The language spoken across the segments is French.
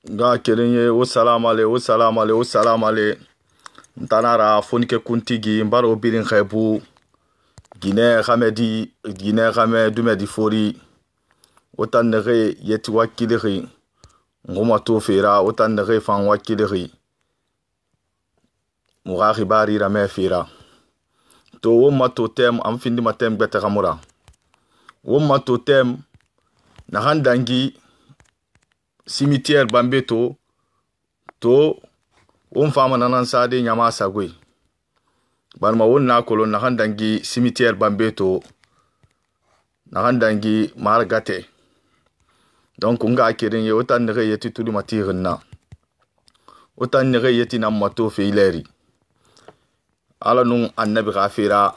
Ga kerenye o salam ale ntanara fonike kuntigi mbaro birin khaibu Guinée khame dumedi fori otan nege yeti wakiliri ngoma to fera otan nege fan wakiliri mugari bari rame fera to womma to tem am findi matem bete kamura womma to tem na handangi cimetière bambeto to won fama nanan sade nyama sagwe barma won na kolon na handangi cimetière bambeto na handangi margate donc nga kirin ye otan nege yeti tudu matirna otan nege yeti nam mato fe ileri ala nun annabi ghafira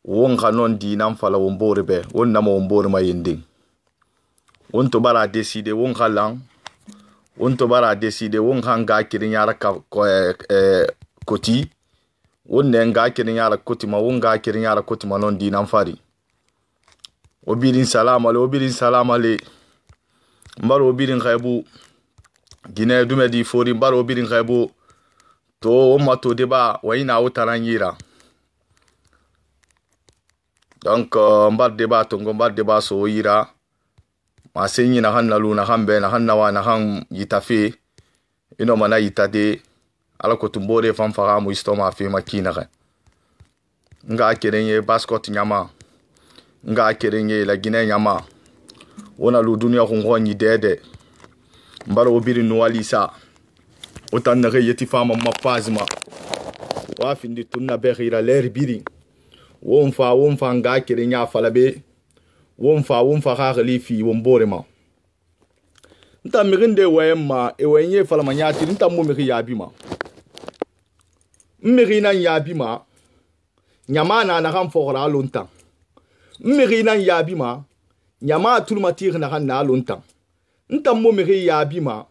won kanon di nam fala won borbe won nam won bor mayindin won to bara décider won kalan won to bara décider won hanga kirin yara ka koti won ne nga kirin yara koti ma won ga kirin yara koti ma non di nam fari obirin salam ale mbaro obirin khaibu Guinée dumedi fori mbaro obirin khaibu to umma to deba wayna utaranyira donc mbar deba so yira ma senyi na hannalu na hambe na hannawa na han yitafe ino mana yitade ala ko tumbore fam fara mu istoma fe makina ga nga kerenye bascot nyama nga kerenye la Guinée nyama wona lu dunya ko ngoni dede mbaro obiri nualisa otan na yeti fama mapazma wa findi tunna bekhira ler biri won fa nga kerenya falabe won fa khali fi won borema nta mirinde wema e wenye fala manyati nta mo miri yabima miri nan yabima nyamana na kan fora lontan miri nan yabima nyama tulmatir na kan na lontan nta mo miri yabima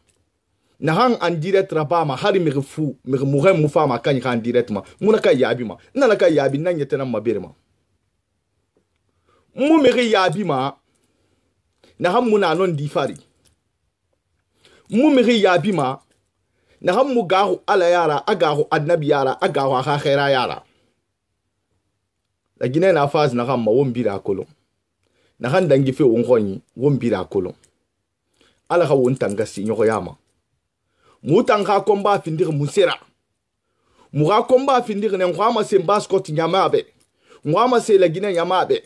na han en direct raba ma hari mi fu mi mu fama kan kan direct ma muna ka yabi ma na ka yabi nan yete nan mabere ma mu mi yabi ma na han muna non di fari mu mi yabi ma na han mu gahu ala yara agahu annabi yara agahu ha khaira yara la Guinée na phase na han ma won bira kolon na han dangi fe won khoni won bira kolon ala ha won tanga si nyoko yama mutanga komba findir musera muga komba findir ne ngwama se bascot nyamabe ngwama se la Guinée nyamabe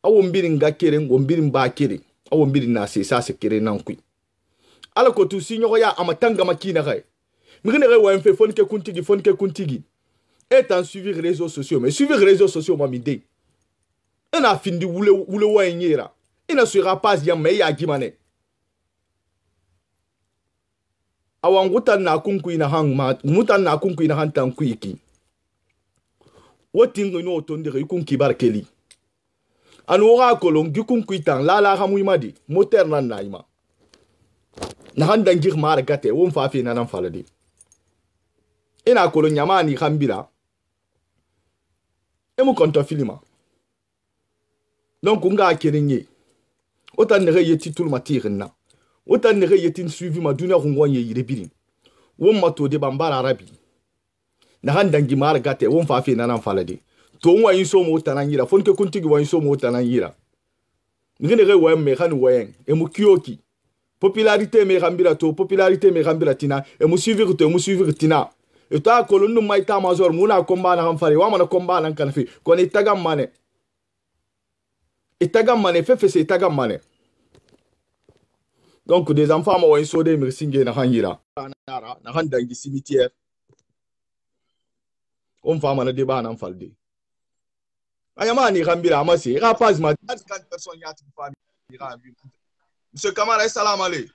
awo mbiri ngakere ngombiri mbakere awo mbiri na se sa se kere nankui ala ko tu sinyo ya amatanga makina kai migene re wa mfe fonke kuntigi et en suivre réseaux sociaux mais suivre réseaux sociaux ma mide ena findi wule wa nyera ina sera pas ya me ya gimane awangutan na kunku ina hang ma mutan na kunku ina hantan kuiki wotin no tondere kunki barkeli anu wa kolon gikunku itan la hamu imadi moteur nan naima na handan gir mar gate won fa fi nan faladi ina kolon nyamani khambira emu konto filima donc nga kerenye otan ne yeti tul matirna otan ne yetin suivi ma dunya ngwanye yirebiri won mato de bambara arabi na handangi mar gate won fa fe nanan falade to won yin so mo tanan yira fonke kuntigi won so mo tanan yira ngene re won me kan woyen e mu kioki popularité me gambira tina e mu suivre tina e ta kolonu mai ta mazor muna komba na kan fare wa mana komba nan kan fi ko ni tagam mane fefe se tagam mane. Donc des enfants m'ont insodé mirsinge na hanyira na handangi cimetière on fama na débat na falde ayama ni rambira amasi rapaz ma 40 personnes yati famille rabi monsieur Kamara salam alay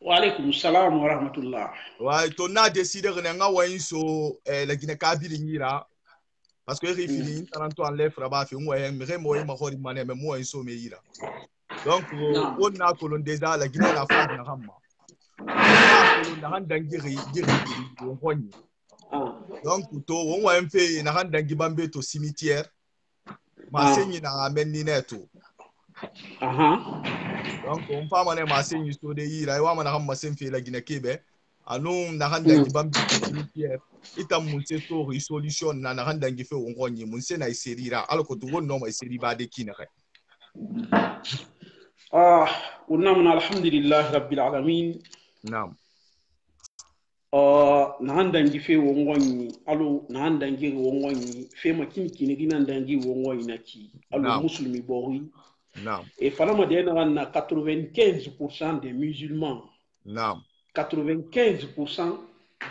wa alaykum salam wa rahmatullah wa to na décider nga wainso la Guinée kabili nyira parce que refini tananto en lèvre ba fi mo en mo ma khori mané mais mo inso me yira. Donc on a colon déjà la Guinée la phase na hamma na handangi on khoni donc to on wa mfe na handangi bambe to cimetière ma senyi na menni neto donc on pa mane ma sen yisto de yira wa mana ham masen fe la gina kebe anu na handa gi bambi cimetière ita mun se to solution na handa gi fe wongonyi mun se na iserira alko to wonno ma iseri ba de kina kai ونعم الحمد لله رب العالمين نعم nahandangi fe wongoni alo nahandangi wongoni fe makini kinigi nandangi wongoni naki alo musulmi bori نعم et falama de na 95% des musulmans نعم 95%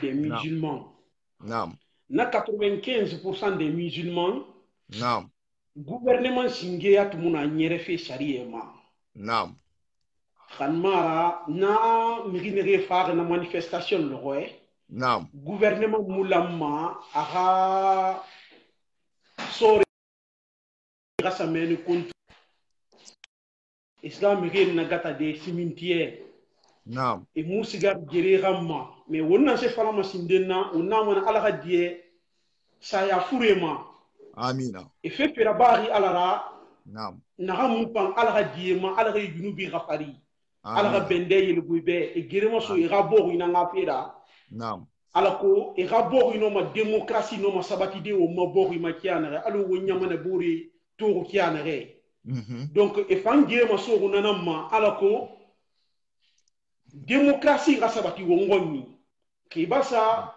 des musulmans نعم na 95% des musulmans نعم gouvernement singe atumuna nyere fe sharia ma نعم khanmara na miginere fare na manifestation loye نعم gouvernement mulamma aha sore grâce à meni compte islam migen na gata de cimetière نعم et musigar gere ramma mais wonna se fala masindenna wonna mana ala hadie saya furema amina et fait pera bari alara نعم na hamupan ala hadie ma ala ga junubi ghafari ala ga amina bende yel buibe et gere ma so ira bo ina ngafira نعم ala ko e ga bo ino ma démocratie no ma sabati de o ma bo ma kiana alo wonya mana buri to kiana re donc e fangie ma so nana ma ala ko démocratie ga sabati wo ngonni ki basa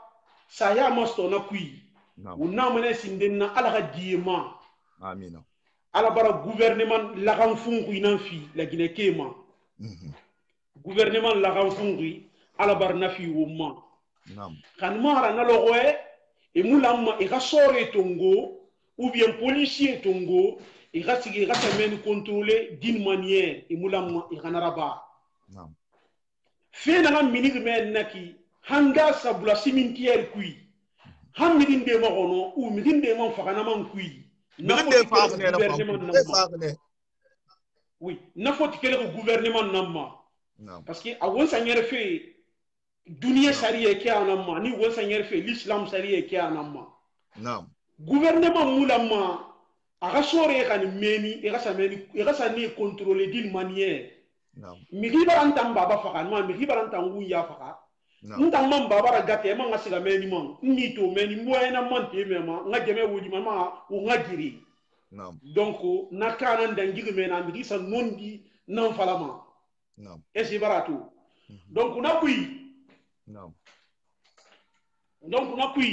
saya masto na kui wonna mana sindenna ala ga diema amina ala bara gouvernement la gan fungu inan fi la gine kema gouvernement la gan fungu ala bar na fi wo ma نعم kan mara na logoe e mulamma e ga sore tongo ou bien policier tongo e ga sigi ga men contrôler d'une manière e mulamma e ga naraba نعم fe na minig men naki hanga sabula cimetière kui ham midin de ma gono ou midin de ma fagana man kui na de fagne na fagne oui na foti kele gouvernement namma نعم parce que a won sanyere fe dunia sariye ke anamma ni won sanyere fe l'islam sariye ke anamma نعم gouvernement mulamma aga sore kan meni e ga sa ni contrôler d'une manière نعم migi barantam baba fakan ma migi barantam wuya faka ntam man baba ra gate ma ngasiga meni man ni to meni moyena man te mema nga jeme wudi ma o nga giri نعم donc na kana ndangigi mena migi sa nondi nan falama نعم et c'est barato donc na kui نعم donc na kui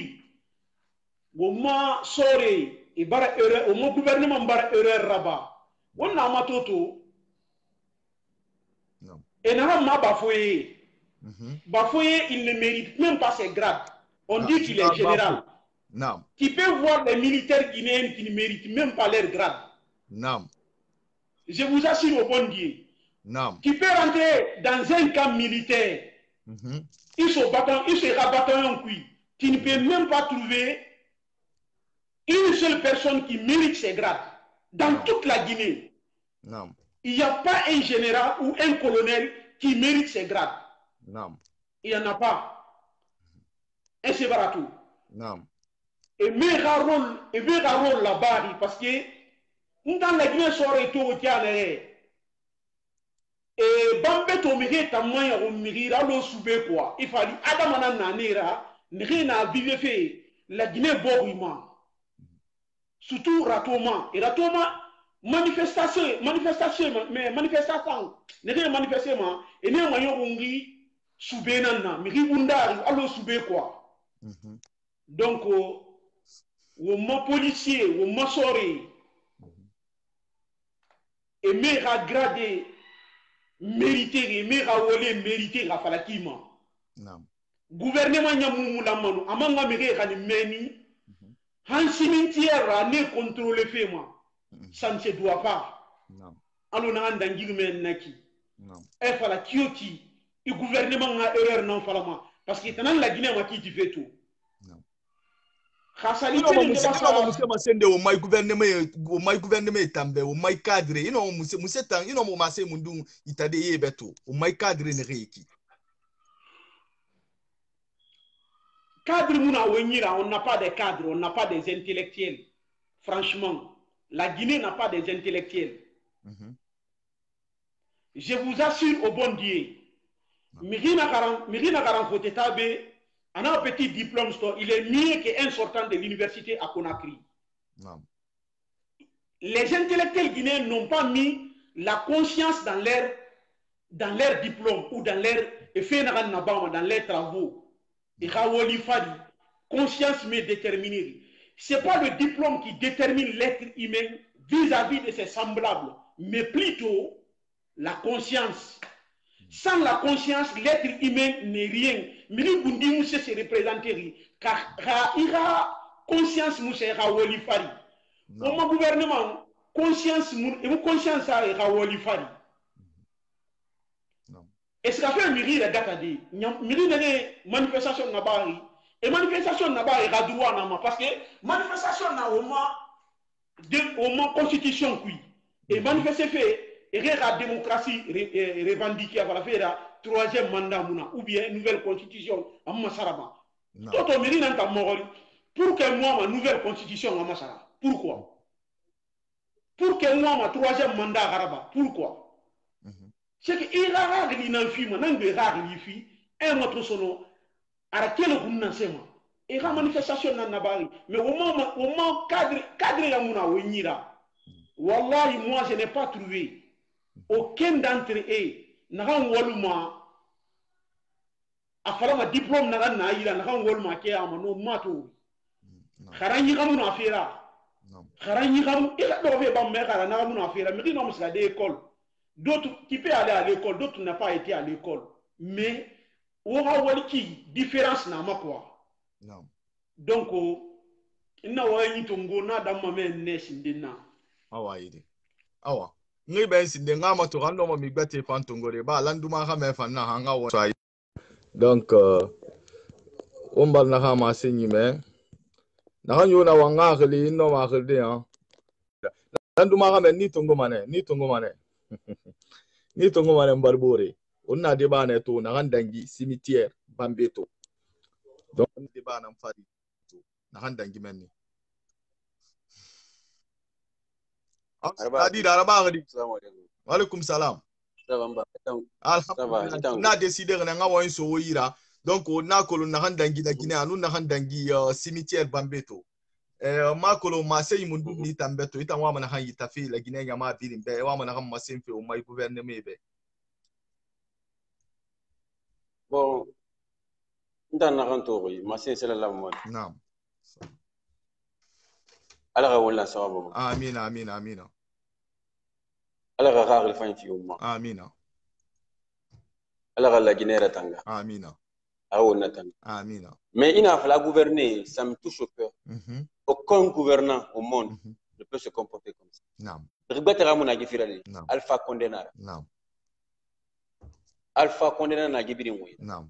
wo ma sore e bara erreur o mo gouvernement bara erreur raba wonna ma toto نعم et na ma bafoye bafoye il ne mérite même pas ses grades on dit qu'il est général نعم qui peut voir les militaires guinéens qui ne méritent même pas leur grade نعم je vous assure au bon Dieu نعم qui peut rentrer dans un camp militaire il sera bataillon qui ne peut même pas trouver une seule personne qui mérite ses grades dans toute la Guinée. نعم Il n'y a pas un général ou un colonel qui mérite ses grades. نعم Il n'y en a pas. Et c'est baratou. نعم Et meilleur rôle là-bas parce que dans la Guinée soirée tout et bambe to mire tamaya o mirira lo soube quoi il fallait adamana nanera nrena vive fait la Guinée borima surtout ratoma et ratoma manifestation mais manifestation ne manifestement et ne mayo ngi soube nanna miri bundari allo soube quoi donc o ma policier o ma soré et mera gradé mérité mérité la falakima gouvernement nyamu la manu amanga méré kan meni han cimetière ne contrôler fema ça ne se doit pas alo na anda ngiru men naki e fala kioti i gouvernement nga erreur non falama parce que tanan la Guinée ma ki ti fait tout musema sende o mai gouvernement tambe o mai cadre ino museta ino mo mase mundu itade yebeto o mai cadre ne reiki cadre muna wenyira on n'a pas de cadres on n'a pas des intellectuels franchement la Guinée n'a pas des intellectuels je vous assure au bon Dieu, Mirina Garan Kote Tabe, on a un petit diplôme, il est mieux qu'un sortant de l'université à Conakry. Non. Les intellectuels guinéens n'ont pas mis la conscience dans leur diplôme ou dans leurs travaux. Et Rawoli Fadi, conscience mais déterminée. Ce n'est pas le diplôme qui détermine l'être humain vis-à-vis de ses semblables, mais plutôt la conscience. Sans la conscience, l'être humain n'est rien. Miri Bundi Mousse se représenter, car il a conscience Mousse Rawoli Fadi. Au mon gouvernement, conscience a Rawoli Fadi. Est-ce que fait Miri la Gatadi? Miri n'a manifestation n'a pas. Et manifestation n'a pas droit parce que manifestation n'a au moins constitution qui. Et manifester fait et la démocratie revendiquée à la faire troisième mandat ou bien nouvelle constitution à Massaraba. Toto Miri n'a pas mort. Pour que moi ma nouvelle constitution à Massara. Pourquoi? Pour que moi ma troisième mandat à Araba. Pourquoi? C'est que il a rare l'infime, n'a pas rare l'infime, un autre sono, à quel gouvernement? Et la manifestation n'a pas. Mais au moment cadre la mouna ou nira. Wallahi, moi je n'ai pas trouvé aucun d'entre eux n'a pas waluma. A fallu un diplôme n'a pas naïra n'a pas waluma qui a mano mato. Kharanyi kamu na fera. Kharanyi kamu il a trouvé pas mais kharanyi kamu na fera. Mais non c'est des écoles. D'autres qui peuvent aller à l'école, d'autres n'ont pas été à l'école. Mais on a une différence n'a pas quoi. Non. Donc, il n'a pas eu de na dans ma nesindina. Awa ide. Awa. Ngi ben sinde ngama to rando mo migbate pantongore ba landuma ha me fan na hanga wo. Donc on bal na ha ma senyi me. Na hanyo na wanga khali no ma khali hein. Landuma ha me ni tongo mane. Ni tongo mane mbarbore. On na débat na to na handangi cimetière Bambeto. Donc on débat na mfari to na handangi menni. Tadi daraba gadi. Wa alaikum salam. Alhamdulillah. Na décidé na nga wa so yira. Donc on na kolo na handangi na Guinée anu na handangi cimetière Bambeto. Ma kolo ma sey mundu ni tambeto ita wa mana han yitafi la Guinée ya ma birin be wa mana han masenfe o mai gouvernement be. Bon, ndan na kan tori ma sen sala la mo. Naam. Ala ga wala sawabu. Amina. Ala ga gagli fan fi umma. Amina. Ala ga la Guinée ratanga. Amina. Awo natanga. Amina. Mais il a fallu gouverner, ça me touche au cœur. Aucun gouvernant au monde ne peut se comporter comme ça. Naam. Ribatera mona gifirali. Naam. Alpha Condénara. Naam. Alpha Condénara na gibiri moy. Naam.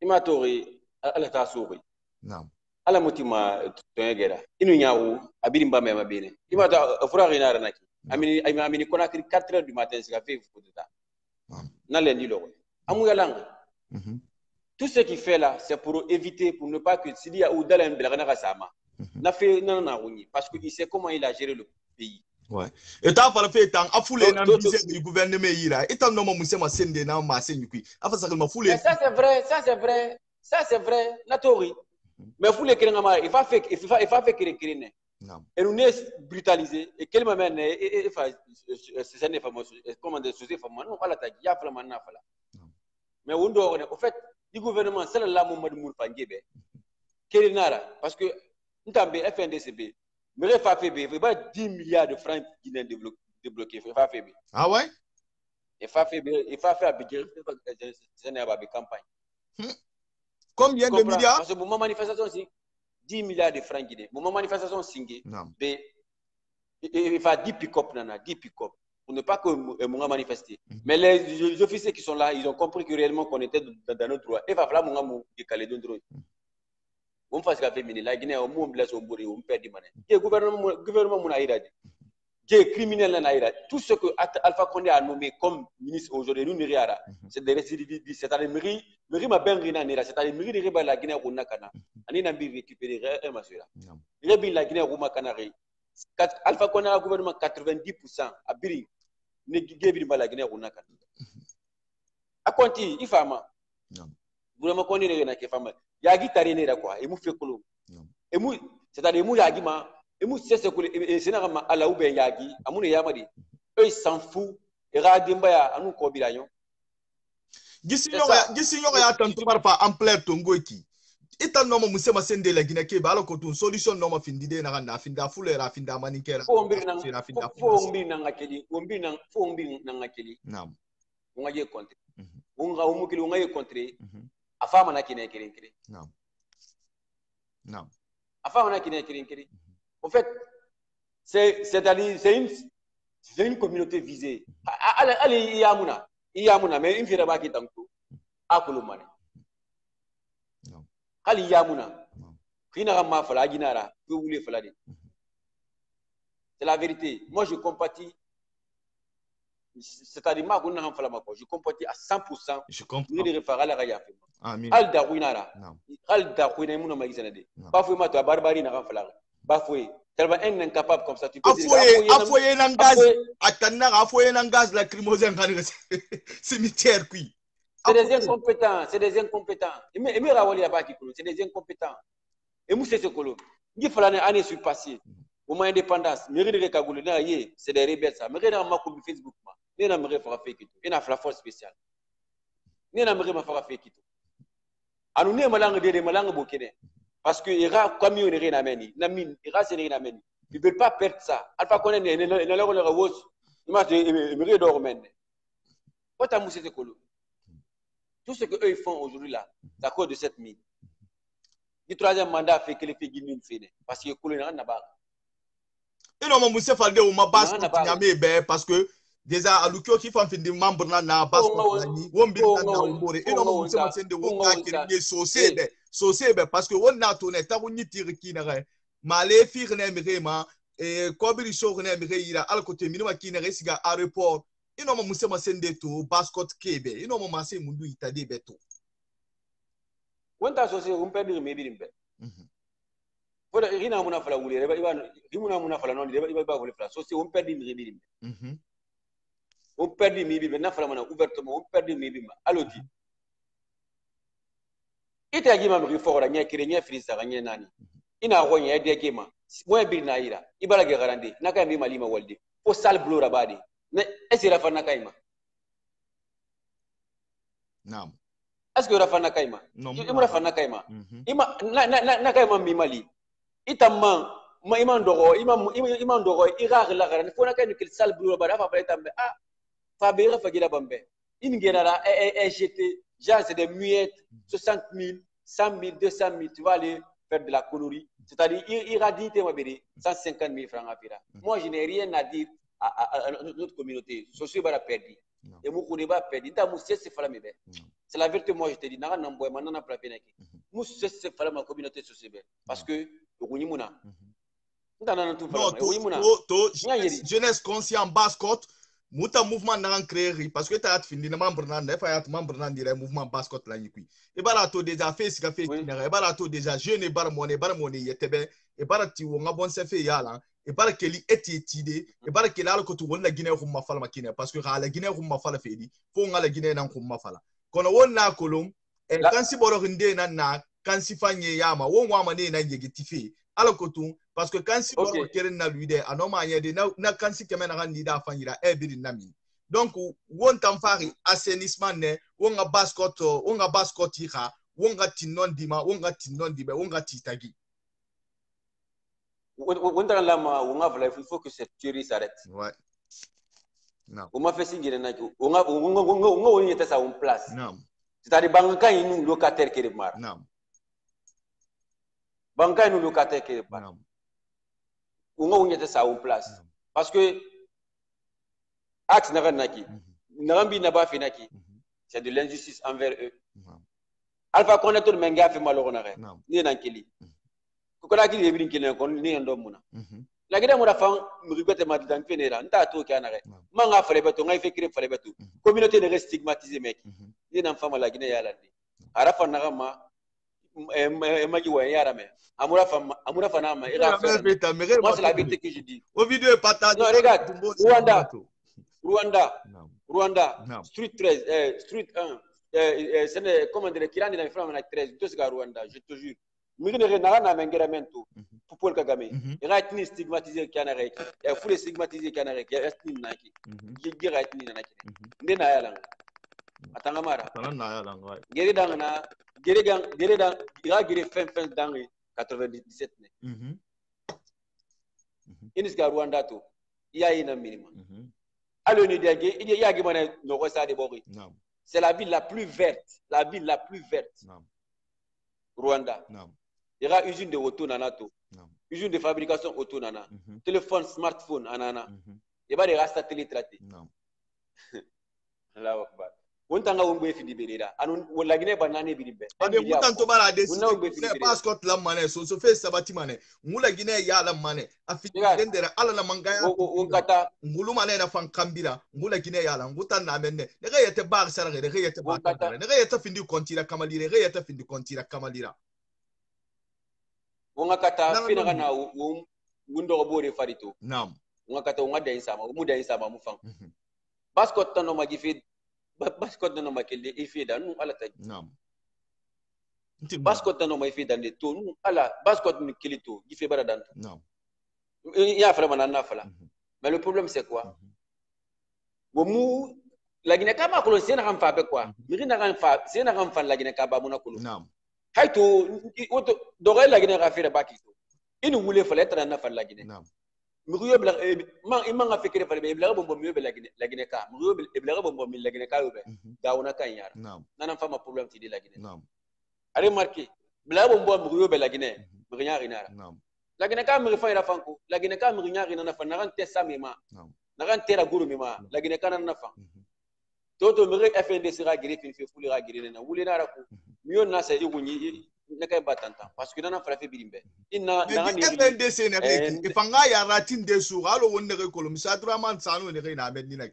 Imatori ala ta suri. Naam. Ala mutima tongera. Inu nyaawu abiri mbame mabene. Imata fura rinara naki. Amini Conakry 4h du matin c'est fait coup d'état. Na lendi lo. Amu yalanga. Tout ce qu'il fait là, c'est pour éviter, pour ne pas que s'il y a ou dans parce qu'il sait comment il a géré le pays. Ouais. Et t'as pas fait tant à fouler dans le gouvernement ira. Et t'as non monsieur ma sende na ma senukui. Afa ça que ma fouler. Ça c'est vrai, la théorie. Mais fouler que ngama, il va faire créer. Et nous est brutalisé et quel moment et c'est une femme comment de sous femme non pas la tagi ya fala manna fala. Mais on doit au fait du gouvernement c'est là Mohamed Moulfangebe Kélinara parce que ntambe FNDCB mais FAFB il va 10 milliards de francs guinéens débloqués FAFB. Ah ouais? FAFB a budget c'est une campagne. Combien de milliards? Parce que mon manifestation c'est 10 milliards de francs guinéens. Mon manifestation singé il va 10 pick-up nana 10 pick-up. Pour ne pas que mon manifester. Mais les officiers qui sont là, ils ont compris que réellement qu'on était dans notre droit. Et va falloir mon décaler d'un droit. On fait ce qu'a fait la Guinée, on me blesse au bout et on perd des manettes. Le gouvernement mon aïra, qui criminel en aïra. Tout ce que Alpha Condé a nommé comme ministre aujourd'hui, nous n'ira. C'est des récidivistes. C'est-à-dire mairie ma ben rina nira. C'est-à-dire mairie de riba la Guinée au Nakana. On est n'ambi récupérer un masura. Rébi la Guinée au Macanari. Alpha Condé a gouvernement 90% à Biri. ne gebiri bala Guinée runaka a konti ifama vraiment kondi ne na ke fama yagi tari ne ra quoi et mu fait kolo et mu c'est-à-dire mu yagi ma et mu c'est que et c'est na ma ala ou ben yagi amune yamadi eux ils s'en fout et radimba ya anu ko bilayon gisi nyoga ya tantu barpa en plein tongoki ita noma musema sende la Guinée ke bala ko tun solution noma findide na ganda finda fulera finda manikera fo mbiri na ngakeli fo mbiri na ngakeli naam ungaje contre unga umukili ungaje contre afama na kine kiri naam afama na kine kiri en fait c'est-à-dire c'est une communauté visée allez yamuna mais une fira baki tanku akulumane hali yamuna kina ma fala ginara que vous voulez fala c'est la vérité moi je compatis c'est-à-dire ma gonna fala mako je compatis à 100%. Je comprends ni de refara la ya amin al da winara al da wina muna magizana de ba foué ma to barbari na fala ba foué tellement incapable comme ça tu peux dire afoye nan gaz atanna afoye nan gaz lacrymogène kan cimetière qui c'est des incompétents et me rawali ya baki c'est des incompétents et mu c'est ce colo ngi fala ne année sur passé au moins indépendance mairie de Kagoulou na yé c'est des rebelles ça mairie na makou Facebook ma ne na mairie fera fake et na la force spéciale ne na mairie ma fera fake et anu ne malanga de malanga bokene parce que ira comme on est nameni namin ira c'est rien nameni ils veulent pas perdre ça alpha connaît ne leur le rewos image mairie dormen quand ta mousse colo tout ce que eux ils font aujourd'hui là c'est à cause de cette mine du troisième mandat fait que les filles guinéennes fait parce que colo n'a pas et non mousse falde ou ma base nyame be parce que déjà alukio qui font fin de membre na base ni wombi na umbore et non mousse ma sende wo ka kiri saucé parce que on a tourné ta woni tire ki na malé fir na mirema et kobiri so na mirira al côté minima ki na siga aéroport et non mousse ma sende to bascot kebe et non ma se mundu itade beto wonta saucé on perdre me birimbe foda rina muna fala wuli reba iban rimuna muna fala non reba ba wuli fala saucé on perdre me birimbe on perdre me birimbe na fala mana ouvertement on perdre me birimbe alodi ita gima mi fora nya kire nya frisa nya nani ina ronya de gema moy bir na ira ibala ge garande naka mi malima walde o sal blora badi ne esira fa nakaima naam est-ce que rafa nakaima imra fa nakaima ima nakaima mi mali itamma ma iman dogo ira la garande fo nakaima kil sal blora badi fa tambe fa be fa gida bambe in genara jeté genre c'est des muettes 60 000 100 000 200 000 tu vas aller faire de la colorie c'est-à-dire irraditer ma bédé 150 000 francs à faire moi je n'ai rien à dire à notre communauté sociaux va perdre et mon connaît pas perdre ta mousse c'est fala mebe c'est la vérité moi je te dis na namboy manana plapenaki mousse c'est fala ma communauté sociale parce que runyimuna ndana tout fala runyimuna jeunesse conscient bascot muta mouvement na créer parce que t'as fini na membre na fa membre na dire mouvement bascot la yikui e bara to déjà fait ce qu'a fait e bara to déjà jeune e bara money yetebe e bara ti wo ngabon se fait yala e bara keli etide e bara keli ala ko to wonna Guinée ko mafala makine parce que ala Guinée ko mafala fedi fo ngala Guinée nan ko mafala kono wonna kolom e kansi boro hinde na kansi fanye yama wo ngwa mane na yegitifi ala ko to parce que quand si boro keren na lui de anoma yede na kansi kemen na ngida fanyira e biri nami donc won tamfari assainissement ne wonga bascot ira wonga tinnon dima wonga tinnon dibe wonga titagi wonda lama wonga vla il faut que cette tuerie s'arrête ouais non on m'a fait signe na wonga woni était ça en place non c'est-à-dire banka inu locataire qui remar non banka inu locataire qui remar non wonga woni était ça en place parce que axe na naki nambi na ba finaki c'est de l'injustice envers eux alpha connaître menga fait malorona ni nankeli ko la kili ebrin kelen kon ni ndo muna la gida mo rafan mi ribete ma dan fenera nta to kana re manga fale beto ngai fe kire fale beto communauté de stigmatiser mec ni nan fama la gina yala ndi arafa na ma magi wa yara me amura fa na ma ira fa moi c'est la vérité que je dis au vidéo partage non regarde Rwanda. Naam. Rwanda. Naam. Street 13, Street 1. Comment dire, Kirani na flamme na 13, tout ce que Rwanda, je te jure. Migre na mengera mento. Pour Paul Kagame. Il a été stigmatisé Kanarek. Il faut les stigmatiser Kanarek. Il reste ni naki. Il gira ni naki. Ndena ya lang. Atanga mara. Atanga ya lang, ouais. Gere dang na, gere dang, il a gere fin dans 97 ne. Iniska Rwanda to. Il y a un minimum. Alors il y a un no ça de Bori. C'est la ville la plus verte, la ville la plus verte. Rwanda. Il y a une usine de auto nanato. Usine de fabrication auto nana. Téléphone, smartphone anana. Il y a des rastas télétraités. Allahu Akbar. On tanga umbe fidi berera. Anu wallagine banane bidibe. Ade mutanto bara de c'est passport la mané so fait sabati mané. Mulagine ya la mané. Afiti dendera ala na mangaya. O kata ngulu mané na fan kambira. Mulagine ya la ngutan na menne. Ne ga yete bar sara ne ga yete ba. Ne ga yete findi kontira kamalira, ga yete findi kontira kamalira. Wonga kata fina kana wundo bore farito. Naam. Wonga kata wonga da insama, mu da insama mu fan. Passport tano magifi Baskot no makelde ifida nu ala taj. Naam. Baskot no ifida de to nu ala baskot ni kilito gife baradan. Naam. Ya fala manana fala. Mais le problème c'est quoi? Womu la Guinée kama ko sena kan fa be quoi? Mi na kan fa sena kan fa la Guinée kaba muna ko. Naam. Hayto oto dogal la Guinée ka fira baki to. Inu wule fala tara na fa la Guinée. Naam. Muriyo bla imanga fikire fale bla bombo miyo bla Guinée ka muriyo bla bombo mi la Guinée ka yobe gauna kan yar nana fama problème ti di la Guinée ari marqué bla bombo muriyo bla Guinée muriya rinara la Guinée ka muri fa ira fanko la Guinée ka muriya rinana fa naran tessa mema naran tera guru mema la Guinée ka nana fa toto muri FNDC ra giri fin fi fuli ra giri na wuli na ra ko miyo na sa igunyi nakay batanta parce que nana fala fe bilimbe inna nangani FNDC ne ke ifanga ya ratin de su alo wonne ke kolum sadra man sanu ne ke na medni nak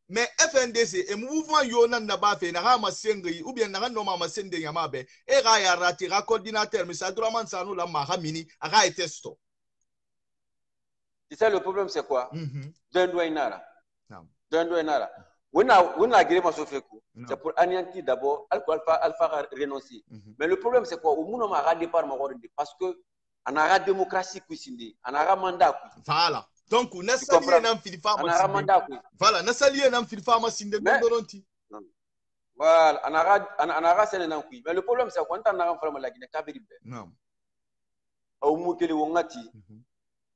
mais FNDC e mouvement yo nan na ba fe na ha masengi ou bien na no ma masende ya mabe e ga ya rati ga coordinateur mais sadra man sanu la ma mini aga testo. C'est ça le problème, c'est quoi? D'un doigt inara. D'un doigt inara. On a agréé ma sofeku. C'est pour anéantir d'abord, Alpha renoncer. Mais le problème, c'est quoi? Au monde, on a départ parce que on a la démocratie qui on a un mandat. Voilà. Donc, on a salié un filfa. On a un mandat. Voilà, on a salié un filfa masinde gondoronti. Voilà, on a salié un filfa. Mais le problème, c'est quoi? On a un filfa la Guinée Kabiribe. Non. Au Moukeli Wongati.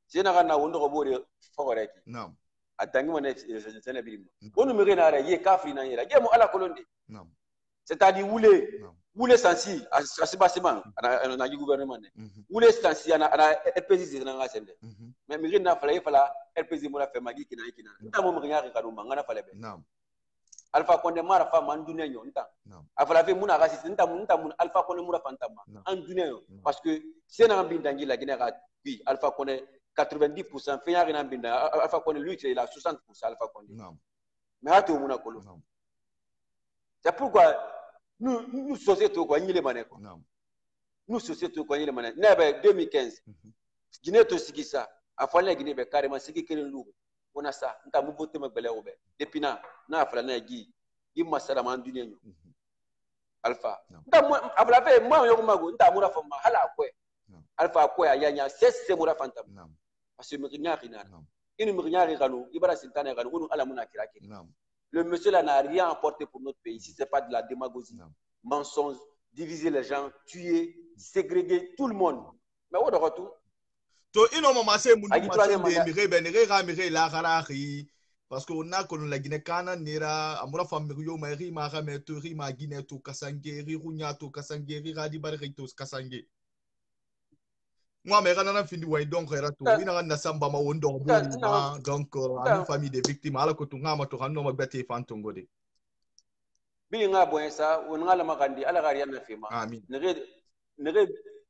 C'est un wondre favorable. Non. Atangi mona c'est bilim. On me renara ye kafri na yera. Ye mo ala kolonde. Non. C'est-à-dire wule sansi asibasima na gouvernement. Wule sansi ana RPC na ngasende. Mais mi rena fala RPC mo la fe magi kina. Nta mo ngari kanuma ngana fala be. Non. Alpha Condé mara fa man dunya nyo nta. Afala fe muna gasi nta mun Alpha Condé mura fantama. En dunya parce que c'est na mbindangi la Guinée oui Alpha Condé 90% fait rien binda Alpha Condé lui il a 60% Alpha Condé. Mais à tout mon colo. C'est pourquoi nous société quoi ni les mané quoi. Nous société quoi ni les mané. Nebe 2015. Guinée to sigisa afala Guinée be carrément sigi kelen lu. On a ça nta mu voter me bele obe. Depuis na afala na gi masala man dunia nyo. Alpha. Nta mo afala fe mo yo mago nta mu rafa ma hala kwe. Alpha kwe ayanya c'est mu rafa ntam. Parce que le monsieur là n'a rien apporté pour notre pays. Si ce n'est pas de la démagogie, mensonge, diviser les gens, tuer, ségréguer tout le monde. Mais où de retour? Parce qu'on a connu la Guinée Kana, Nera, Amura Famirio, Marie, Marametori, Magine, to Kassangeri, Runyato, Kassangeri, Radibarito, Kassange. Moi, mais on a fini ouais donc rato. Il n'a pas samba ma wondo donc une famille de victimes. Alors que tu n'as pas tout ma bête fantongo de. Bilinga boyensa, on a la magandi, à la garia na fema. Amin. Nere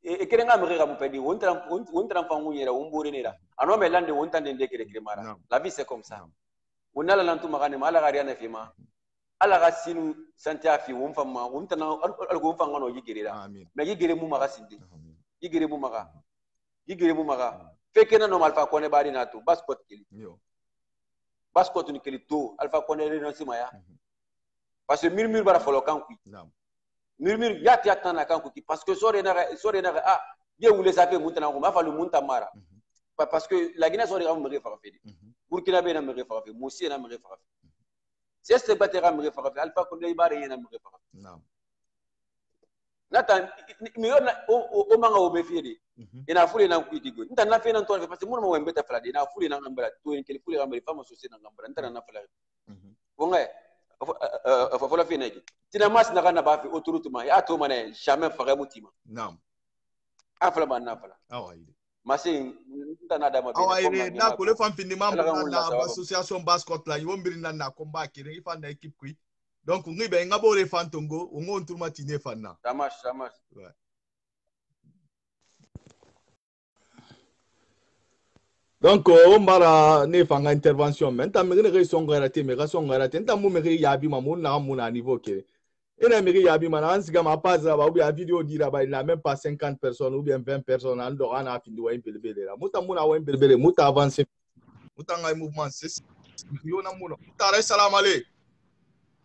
et que n'ga mère mu pedi. On fangu yera, on bourre nera. Ano me lande on tande de kere mara. La vie c'est comme ça. On a la lantu magani, à la garia na fema. À la racine santiafi, on fama, on tana, on fangano yigera. Mais yigere mu magasindi. Yigere mu maga. Yigere mu maga. Fait que non Alpha Condé bari na to basket kili. Parce que tu es tout, Alpha Condé renoncer maya. Parce que murmure bara follow kanku. Murmure yat yat na kanku parce que sore na ah ye ou les affaires monta na ko ma fa le monta mara. Parce que la Guinée sore am me fa fait. Burkina Faso na me fa fait, Mossi na me fa fait. C'est ce batera me fa fait, Alpha Condé bara ye na me fa fait. Non. Nathan mi yo o manga o be fiede. Ina fule na ku digo. Nta na fe na to parce que mo mo mbeta fala de na fule na ngambala to en kele fule ngambala fama so se na ngambala nta na fala. Bonga faut la finir. Tina mas na kana ba fi autoroute ya to mane jamais fara mutima. Naam. Afala ba na fala. Awaide. Masi nta na dama. Awaide na ko le fam fini membre na association basket la yo mbiri na combat ki ngi fa na équipe kui. Donc ngi be ngabo le fantongo o ngon tourma tine fa na. Ça marche. Ouais. Donc on bara ne fanga intervention menta me ne son garate me ga son garate nta mu me yabi ma mun na mun à niveau ke ina me yabi ma na nsiga ma pas ba ou bien vidéo dira ba il n'a même pas 50 personnes ou bien 20 personnes en do ana findi wa impelbele la muta muna wa impelbele muta avancer muta ngai mouvement c'est yo na muno tare salam alaikum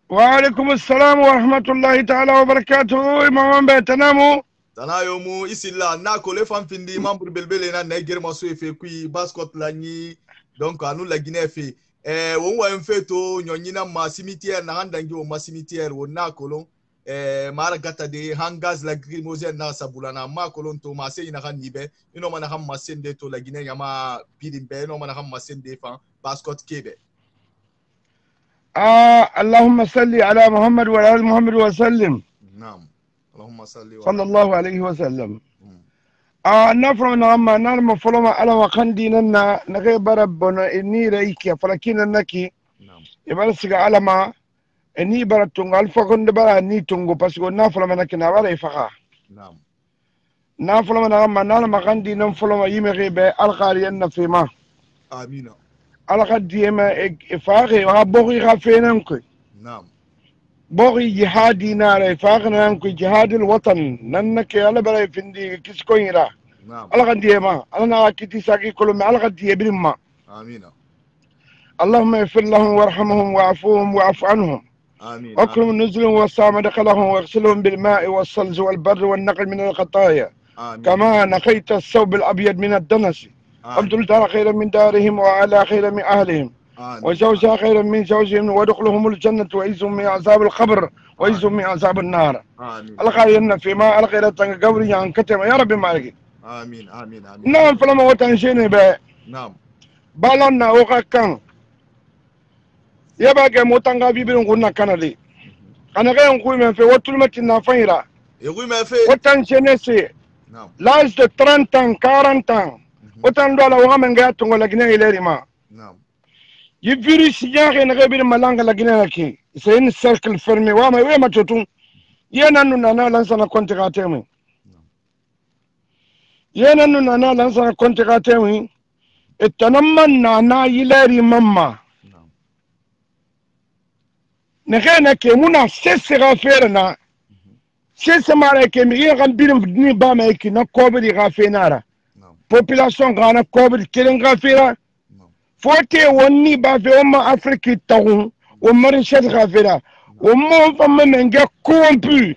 wa alaikum assalam wa rahmatullahi ta'ala wa barakatuh imam betanamu Tana yomu isilla na ko le fam findi membre belbele na Niger maso efe kui basket la ni donc anu la Guinée fe won wa mfeto nyonyina ma cimetière na handangi o ma cimetière won na kolon mara gata de hangaz la grimose na sabula na ma kolon to ma se ina kan nibe ino mana ham ma sende to la Guinée yama pidimbe ino mana ham ma sende fan basket kebe اللهم صل على محمد وعلى ال محمد وسلم نعم اللهم صل صلى الله عليه وسلم نفرم نعم نعم فلما على وقنديننا نغيب ربنا إني رأيك فلكن النكي يبرسك على ما إني برتونغ الفقند برا إني تونغو بسكو نفرم نكنا برا يفقا نعم نفرم نعم نعم وقنديننا فلما يمغيب القارينا فيما آمين القديمة إفاقي وغبوغي غفيننكي نعم بوغي جهادي نار فاغنا انكو جهاد الوطن ننك على بلاي فندي كسكويرا نعم على غديما انا كيتي ساكي كلهم على غدي برما امين اللهم اغفر لهم وارحمهم واعفوهم واعف عنهم امين واكرم نزلهم وسام دخلهم واغسلهم بالماء والثلج والبر والنقل من الخطايا آمين. كما نقيت الثوب الابيض من الدنس وابدل دار خيرا من دارهم وعلى خيرا من اهلهم وزوجها خيرا من زوجهم وادخلهم الجنة وعزهم من عذاب القبر وعزهم من عذاب النار. الخيرنا فيما الخيرة قبري عن كتم يا ربي مالك. آمين آمين آمين. نعم فلما وتنشيني به. نعم. بالنا وكان. يبقى موتانغا بيبين كنا كندي. أنا غير نقول من في وطول ما كنا فيرا. يقول ما في. وتنشيني سي. نعم. لاز 30 ans 40 ans. وتندولا وغامن غاتون ولا جنيه لريما. نعم. يفيريس ياغي نغيبين ملانغ لغنيناكي سين سيركل فيرمي واما ويما توتون ينانو نانا لانسانا كونتي غاتيمي ينانو نانا لانسانا كونتي غاتيمي التنمى نانا يلاري ماما نغينا كي مونا سيسي غافيرنا سيسي مارا كي مغير غنبيرن في الدنيا باما يكي نكوبري غافينارا population غانا كوبري كيلن غافيرا فوتي وني بافي وما افريكي تاغون ومرن شاد غافيرا وما فما منجا كومبو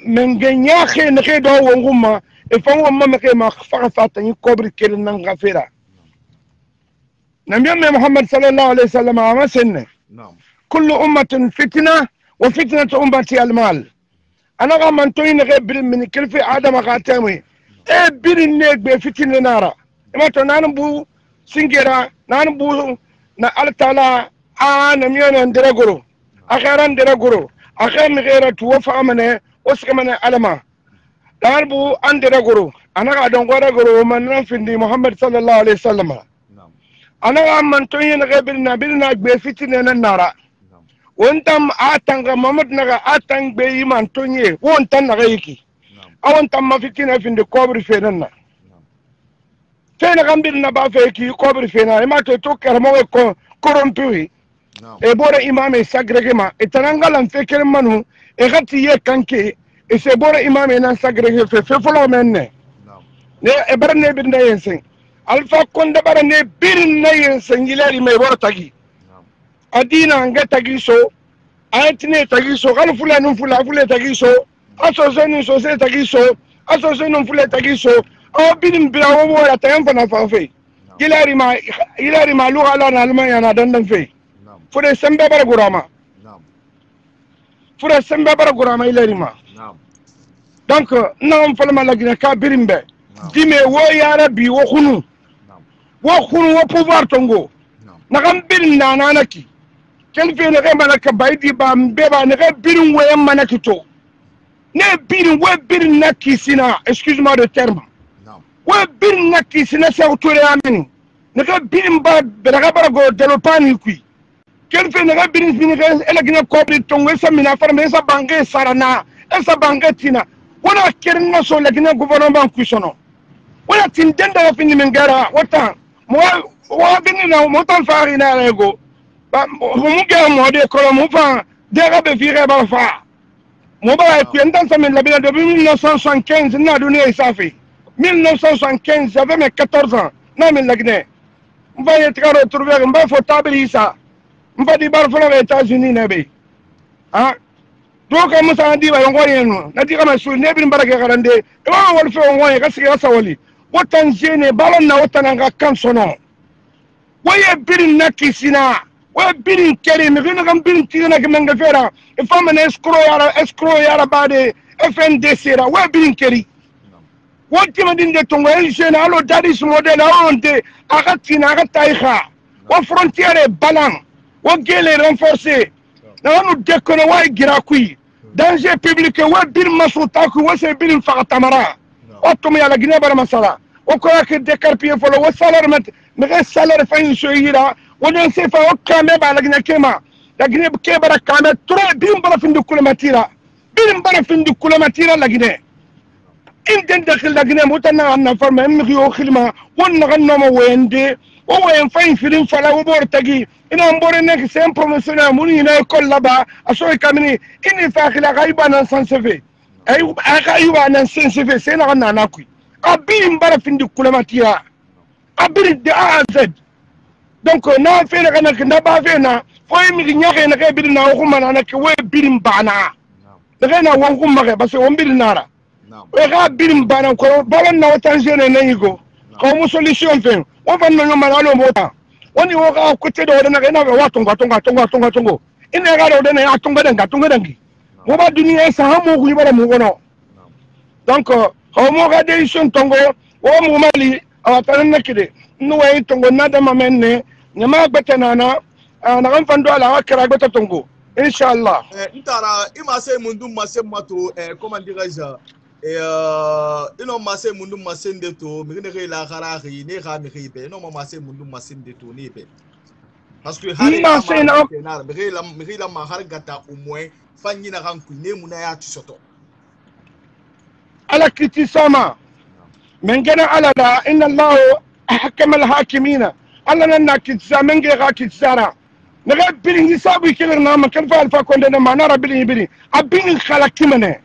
من ياخي نخي دو وغوما فهو ما مخي ما فاتني كوبري كيلن غافيرا نبي محمد صلى الله عليه وسلم ما سنه كل أمة فتنة وفتنة أمتي المال أنا غامنتوين غير من كل في آدم غاتمي إيه بيرن نيك بفتنة نارا ما تنانبو سنجرا نانبو نا التالا نميانا ندرغورو اخيرا ندرغورو اخير غير توفى منه وسكمنه علما نانبو اندرغورو انا غادون غورغورو من فندي محمد صلى الله عليه وسلم انا من توين غبرنا بلنا بفتنه النار وانتم اتنغ محمد نغا اتنغ بيمان توني وانتن نغيكي او انتم ما فتنه فين كوبر فيننا فين غامبيرنا بافيكي كوبر فينا ما توكر مو كورمبوي e bora imame sagrégema e tanangalan fekere manu e gatti ye kanke e se bora imame nan sagrégé fe folo menne ne e barne binda yensen alfa konda bara ne birin na yin sangilari mai bor tagi adina nga tagi so ayatine tagi so kan fulani fule tagi so aso zeni so se tagi so aso zeni fule tagi so o birin birawo mo ya tayan fana fa fe ilari ma lu ala na almanya na dandan fe fure sembe bara gurama fure sembe bara gurama ilari ma donc non falma lagina ka birimbe dime wo ya rabbi wo khunu wo pouvoir tongo na kam birin na nanaki kelfe ne ga manaka baydi ba mbeba ne ga birin wo manaki to ne birin wo birin na kisina excuse-moi de terme wo birin na kisina sa autore amini ne ga birin ba daga bara go delopani kui kelfe ne ga birin fini ga elagina kobri tongo sa mina farme sa bange sarana esa bange tina wala kerna so lagina gouvernement kuisono wala tin denda la fini mengara wata mo wa bini na mo tan fari na lego ba mo ga mo de ko mo fa de ga be fire ba fa mo ba ku endan sa min la bila de 1975 na dunia isafi 1975 j'avais mes 14 ans na min lagne mba yetra retrouver mba fo tabli isa mba di bar fo les États-Unis na be ah doka musa ndi ba yongo yenu na diga masu ne bin barake garande e wal fe wongo ka siga sawali wotan jene balon na wotan nga kan sono waye birin na kisina waye birin kere mi gina kan birin tigana ke menga fera e fama na escro yara bade FNDC ra waye birin keri woti madin de tongo e jene alo dadis model onde akatina akataiha wa frontiere balan wa gele renforcer na wanu dekono waye girakui danger public wa bir masutaku wa se bir faqatamara otum ya la Guinée bara masala o ko ak décarpier folo wa salaire me salaire fayin soyira wona se fa o kame ba la Guinée kema la Guinée ke bara kame trop bir bara fin de kilometira la Guinée in den dakhil la Guinée mutana na farma mi yo khilma wonna ganno mo wende o wen fayin firin fala wo bor tagi ina mbore nek c'est promotionnel muni ina école là-bas aso kamini ini fakhila gaiba nan sansefe ay gaiba nan sansefe c'est na na kui abi mbara findi kulamatiya abi de A à Z donc na fe na kana kinda ba fe na foy mi nyake na ke bidina ko mana na ke we birim bana daga na won kuma ke parce on bidina e ga birim bana ko balan na watan jene na yigo ko mo solution fe on va no mala lo mota woni wo ga kutte do na ga wa tonga ina ga do na ya tonga dangi mo ba duniya sa ha mo ku bara mo gono donc ho mo ga de ison tongo wo mo mali awatan nakide no way tongo na da mamenne nyama gbetana na kan fando ala akara gbeta tongo inshallah ntara ima se mundu masse mato comment dirais-je ino masse mundu masende to mi ne la kharahi ne ga mi khibe no masse mundu masende to ne be parce que hari na mi la ma har gata au moins fanyi na kan ku ne muna ya tisoto ala kitisama mengena ala la inna allah ahkama alhakimina alla nanna kitsa menge ga kitsara naga birin hisabu kilirna ma kan fa alfa konde na manara birin birin abin khalakimane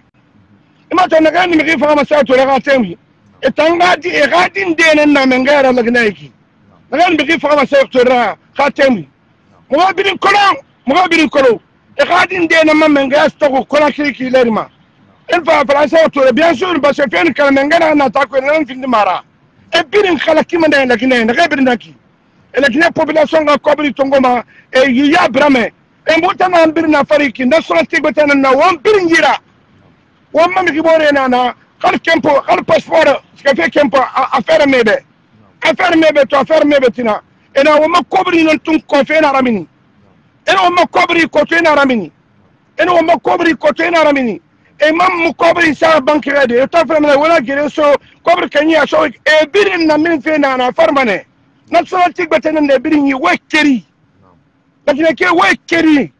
imata naga ni mi fa ma sa to raga temi etangadi egadin denen na mengera lagnaiki naga ni fa ma sa to raga khatemi mo birin kolo egadin denen ma mengera sto ko kiki lerma il fa français to bien sûr parce que fen kala mengera na ta ko nan fin mara e birin khalakimane lagnaiki naga birin naki la population ga kobri tongoma e ya brame e mutana ambir na fariki national tibetana na won birin jira won mami kibore na kal kempo kal passeport ska fe kempo affaire mebe tina ena won ma kobri non tun ko fe na ramini ena won ma kobri ko te na ramini e mam mu kobri sa banque de ta frame wala gere so kobri kanya so e birin na min fe na farmane national tibetana ne birin yi wekeri lakini ke wekeri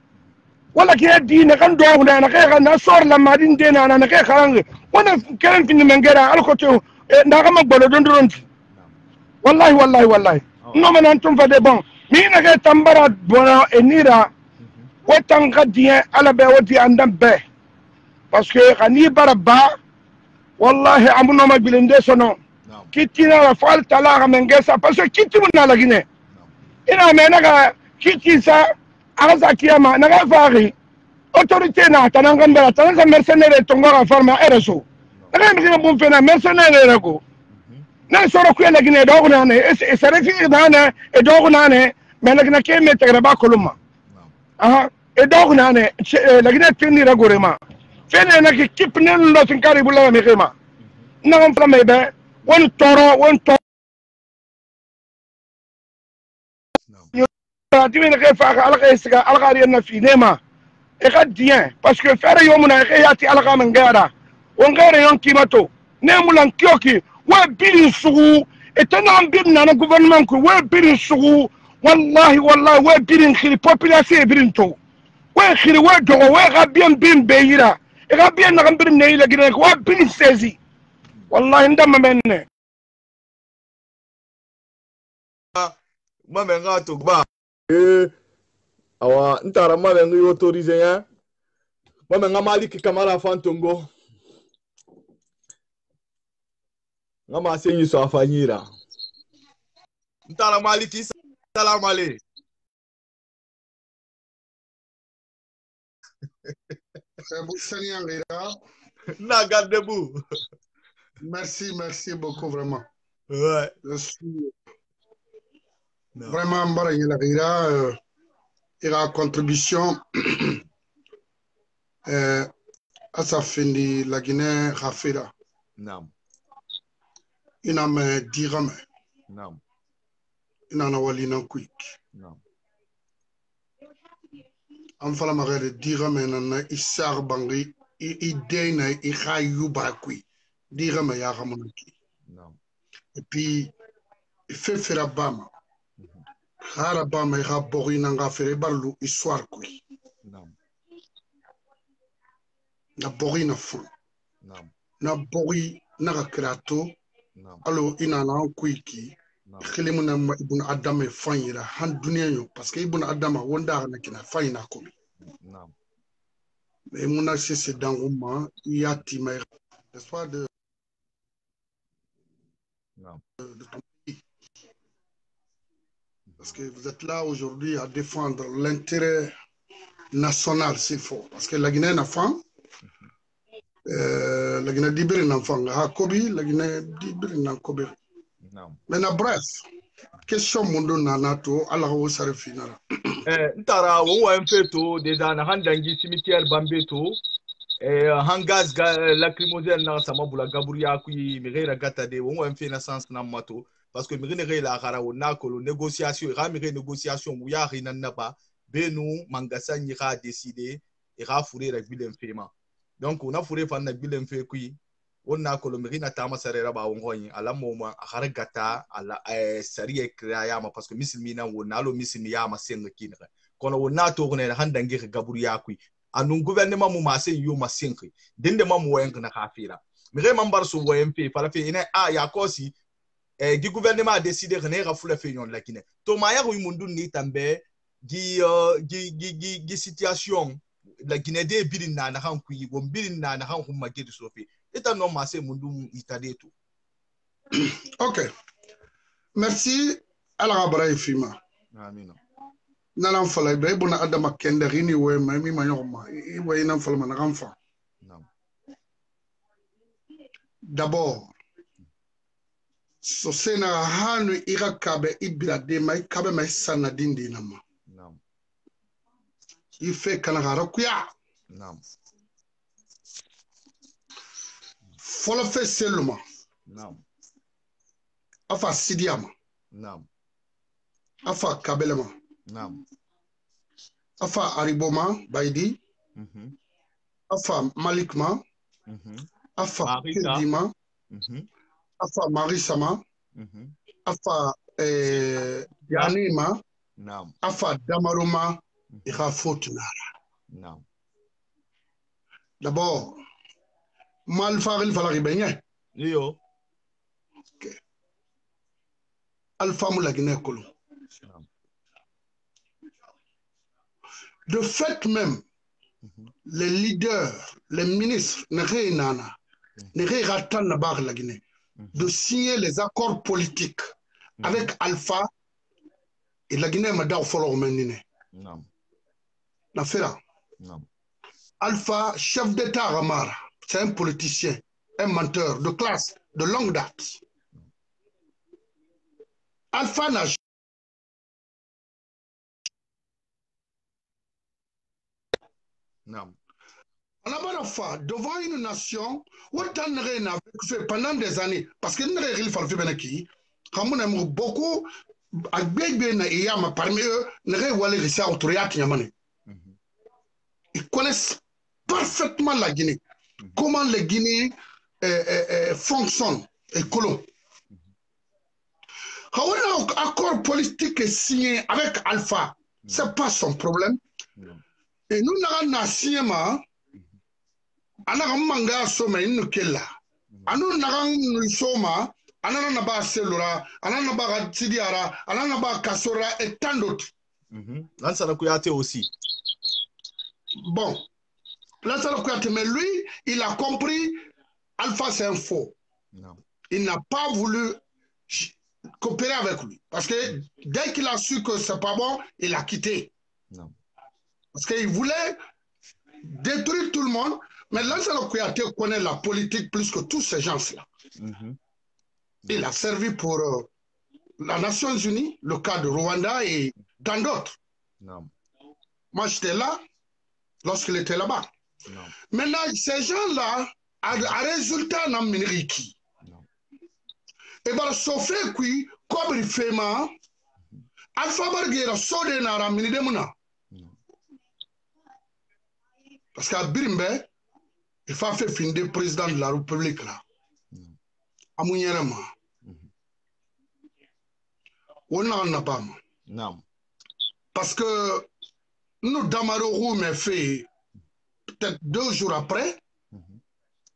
wala ke dina kan do na ka na sor la madin de na ka kharang wana keren fin mengera alkoto na ka magbolo dondoronti wallahi no manan tum fa de bon mi na ka tambara bona enira watan gadiya ala be wati andam be parce que khani baraba wallahi amuno ma bilende sono kitina la fal tala mengesa parce que kiti mun la Guinée ina mena ga kiti sa aza kiyama na ga fari autorité na tananga mbela tananga mercenaire tonga ga farma RSO na ga mi bon fena mercenaire ko na soro ku la Guinée do na ne e sare fi na ne e do na ne mena na ke me tegre ba koluma aha e do na ne la Guinée tini ra gorema fene na ki kipne ndo sin kari bula mi khema na ngam fla me be won toro ديما غير على غير سكا على غير ينا في نيما يغديان باسكو فار يومنا ياتي على غير من غيره ونغير يوم كيماتو نيمو لانكيوكي وبيري سوغو اتنام بيرنا نا غوفرنمان كو وبيري سوغو والله وبيري خيري بوبولاسيون بيرنتو وخيري ودو وغابيان بين بيرا غابيان نغبر نيلا غيرك وبيري سيزي والله ندم منه ما من غاتو با awa ntara ma bengi autorisé hein ma menga Malik Kamara Fantongo ngama senyi so afanyira ntara Malik salam ale na garde vous merci beaucoup vraiment ouais je suis vraiment mbara la gira et la contribution à sa fin de la Guinée Rafira. Nam. Il a me dirame. Nam. Il a wali nan quick. Nam. En fala magare dirame na isar bangi I dena I khayu ba kui. Dirame ya ramonaki. Nam. Et puis il fait faire bama. Harabama ira bori nanga fere balu histoire kui. Nam. Na bori na fon. Nam. Na bori na krato. Nam. Alo ina na kui ki. Khilimu na ibn Adam e fanyira han dunia yo parce que ibn Adam wonda na kina fanyina komi. Nam. Mais mon accès c'est dans Roma yati ma l'espoir de Nam. De ton pays. Parce que vous êtes là aujourd'hui à défendre l'intérêt national, c'est fort. Parce que la Guinée est un enfant. La Guinée est un enfant. La Guinée est un enfant. Maintenant, bref, question monde nanato, alors où ça refinira. Ntara, on a un peu tout, déjà, na handangi cimetière Bambeto, hangaz lacrymogène na samabula gaburia kui mirera gatade, on a un peu naissance na mato. Parce que mirene la gara na kolo négociation ramire négociation où ya rina naba benu mangasa nira décider et rafouré la bilan paiement donc on a fourré fan na bilan fait kui on a kolo mirina tama sarera ba ongoyi ala moment akara gata ala sariye krayama parce que misilmina wona lo misilmiyama senga kinre kono wona to ne handangi gaburiya kui anu gouvernement mu ma sen yo ma senki dende mamu wenk na kafira mire mambar so WMP fala fe ina ya kosi du gouvernement a décidé que nous avons fait la Guinée. Tomaya Ruimundu ni tambe gi situation la Guinée de birina na han kui won birina na han humma gedu sofi. Eta no ma se mundu itade tout. OK. Merci à la rabra ifima. Amina. Nana fala be bona adama kende rini we mami mayoma. We ina fala na ramfa. D'abord so sena hanu ira kabe ibira de mai kabe mai sana dindi nama. Nam. Ife kana harakuya. Nam. Folo fe seluma. Nam. Afa sidiama. Nam. Afa kabelema. Nam. Afa ariboma baidi. Afa malikma. Afa kedima. Afa Marisama, Afa Yanima, Afa Damaruma, et Rafotunara. D'abord, Malfaril Falaribéen. Yo. Alpha Moulaginekolo. De fait même, les leaders, les ministres, ne réinana, ne réiratan la barre la Guinée. de signer les accords politiques avec Alpha et la Guinée m'a dit non. Alpha, chef d'État Ramara, c'est un politicien, un menteur de classe, de longue date. Alpha n'a non. Devant une nation, pendant des années, parce que nous beaucoup, parmi eux, ils connaissent parfaitement la Guinée, comment la Guinée fonctionne et colon. Un accord politique est signé avec Alpha, c'est pas son problème. Et nous n'avons signé anaka manga soma inu kella anu nagang soma anana ba selura anana ba tidiara anana ba kasora et tant d'autres. Lansana Kouyaté aussi. Bon, Lansana Kouyaté, mais lui il a compris Alpha c'est un faux. Il n'a pas voulu coopérer avec lui parce que dès qu'il a su que c'est pas bon, il a quitté. Parce qu'il voulait détruire tout le monde. Mais Lansana Kouyaté connaît la politique plus que tous ces gens-là. Il a servi pour les Nations Unies, le cas de Rwanda et tant d'autres. Moi, j'étais là lorsqu'il était là-bas. Maintenant, ces gens-là, à résultat, n'ont qui. Et bien, sauf que, comme il fait mal, Alpha Barguera, Sode Nara, Minidemuna. Parce qu'à Birimbe, il faut faire finir le président de la République là. Amouniérama. On n'en a pas. Non. Parce que nous, Damarou m'a fait peut-être 2 jours après,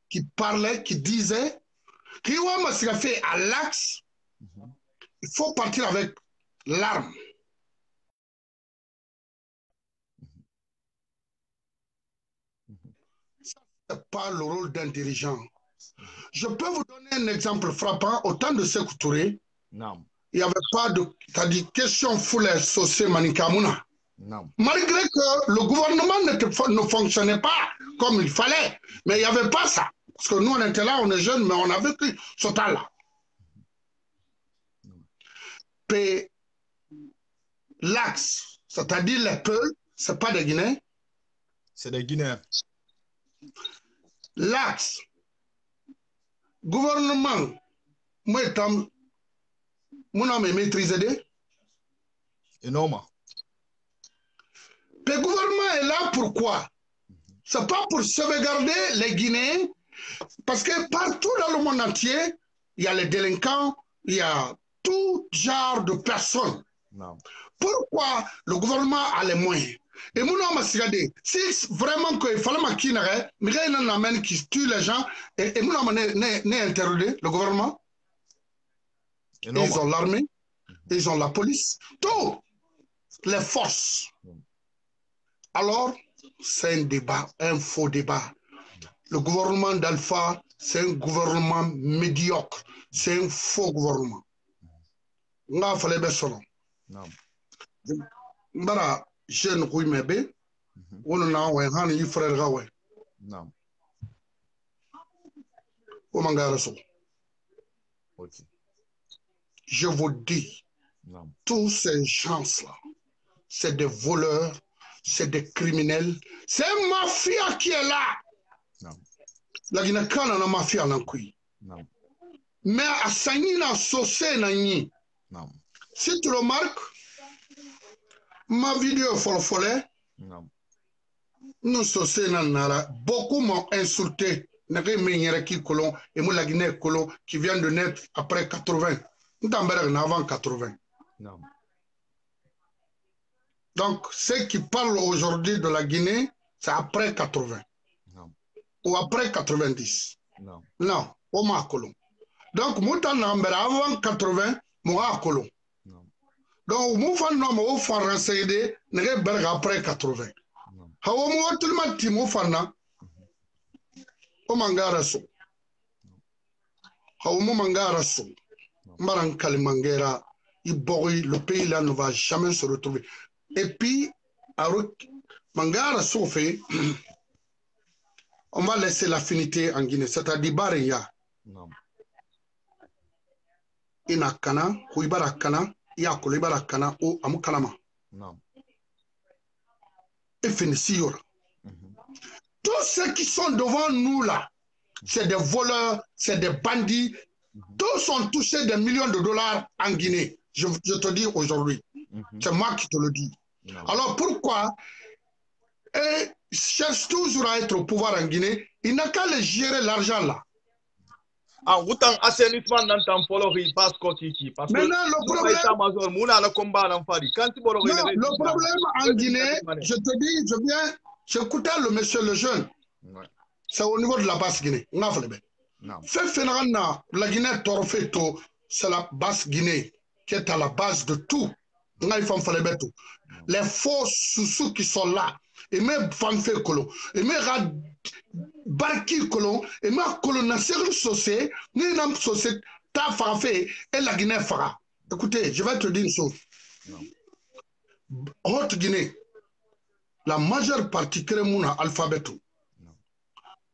qui parlait, qui disait qu'il a fait à l'axe, il faut partir avec l'arme. Pas le rôle d'un dirigeant. Je peux vous donner un exemple frappant. Au temps de Sékou Touré, il n'y avait pas de question foulée sociale Manikamuna. Malgré que le gouvernement ne fonctionnait pas comme il fallait, mais il n'y avait pas ça. Parce que nous, on était là, on est jeunes, mais on a vécu ce temps-là. Puis l'axe, c'est-à-dire les peuples, ce n'est pas des Guinéens. C'est des Guinéens. L'axe, gouvernement, moi, mon nom est maîtrisé. Énorme. Le gouvernement est là pourquoi? C'est pas pour sauvegarder les Guinéens, parce que partout dans le monde entier, il y a les délinquants, il y a tout genre de personnes. Non. Pourquoi le gouvernement a les moyens? Et mon homme a regardé, si vraiment qu'il fallait maquiner, mais il y a un amène qui tue les gens, et mon homme n'est interrogé, le gouvernement. Ils ont l'armée, ils ont la police, tout, les forces. Alors, c'est un débat, un faux débat. Le gouvernement d'Alpha, c'est un gouvernement médiocre, c'est un faux gouvernement. On a fallu bien selon. Bara jeune kuy mebe wono na way han yi frère ga way non o mangara so OK je vous dis non tous ces gens là c'est des voleurs, c'est des criminels, c'est une mafia qui est là. Non la Guinée kana na mafia nan kuy non mais à sanina sosé na ni non si tu remarques ma vidéo folfolé, nous sommes beaucoup m'ont insulté. Et moi la Guinée colon qui vient de naître après 80. Nous avant 80. Non. Donc ceux qui parlent aujourd'hui de la Guinée, c'est après 80. Non. Ou après 90. Non. Non, au ma colon. Donc moi avant 80, moi colon. Donc, mon fan nom au français de ne après 80. Hawa mo tout le monde timo fana. O mangara so. le pays là ne va jamais se retrouver. Et puis, Mangara Sofé, on va laisser l'affinité en Guinée, c'est-à-dire Baria. Ina kana, Huibara kana, Yakolo Ibara kana, ou Amukalama. Et Finisiora. Tous ceux qui sont devant nous là, c'est des voleurs, c'est des bandits. Tous ont touché des millions de dollars en Guinée. Je te dis aujourd'hui. C'est moi qui te le dis. Alors pourquoi cherche toujours à être au pouvoir en Guinée? Il n'a qu'à les gérer l'argent là. Ah, autant assainissement dans ton polo, parce que maintenant, le problème en Guinée, je te dis, j'écoutais le monsieur le jeune. C'est au niveau de la basse Guinée. La Guinée Torfeto, c'est la basse Guinée qui est à la base de tout. Les faux sous qui sont là, et même Fanfé Colon, et même Barki Colon, et même Colon Nasser Sosé, ni Nam Sosé, Ta Fanfé, et la Guinée Fara. Écoutez, je vais te dire une chose. Haute Guinée, la majeure partie Crémouna alphabéto.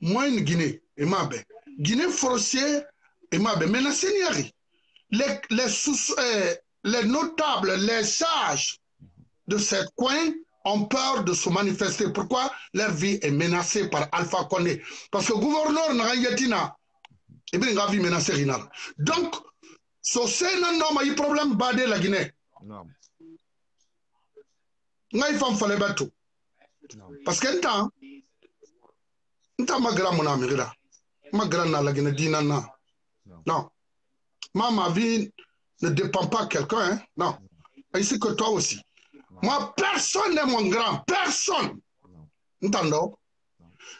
Moyenne Guinée, et Mabe. Guinée forestière, et Mabe. Mais la seigneurie, les notables, les sages de ce coin ont peur de se manifester. Pourquoi? Leur vie est menacée par Alpha Condé. Parce que le gouverneur n'a rien dit. Et bien, la vie menacée. Donc, c'est un problème badé la Guinée. Il faut faire tout. Parce que temps, ma grand la Guinée dit non. Ma vie ne dépend pas de quelqu'un. Hein? Non. Ainsi que toi aussi. Moi, personne n'est mon grand. Personne. Entendons?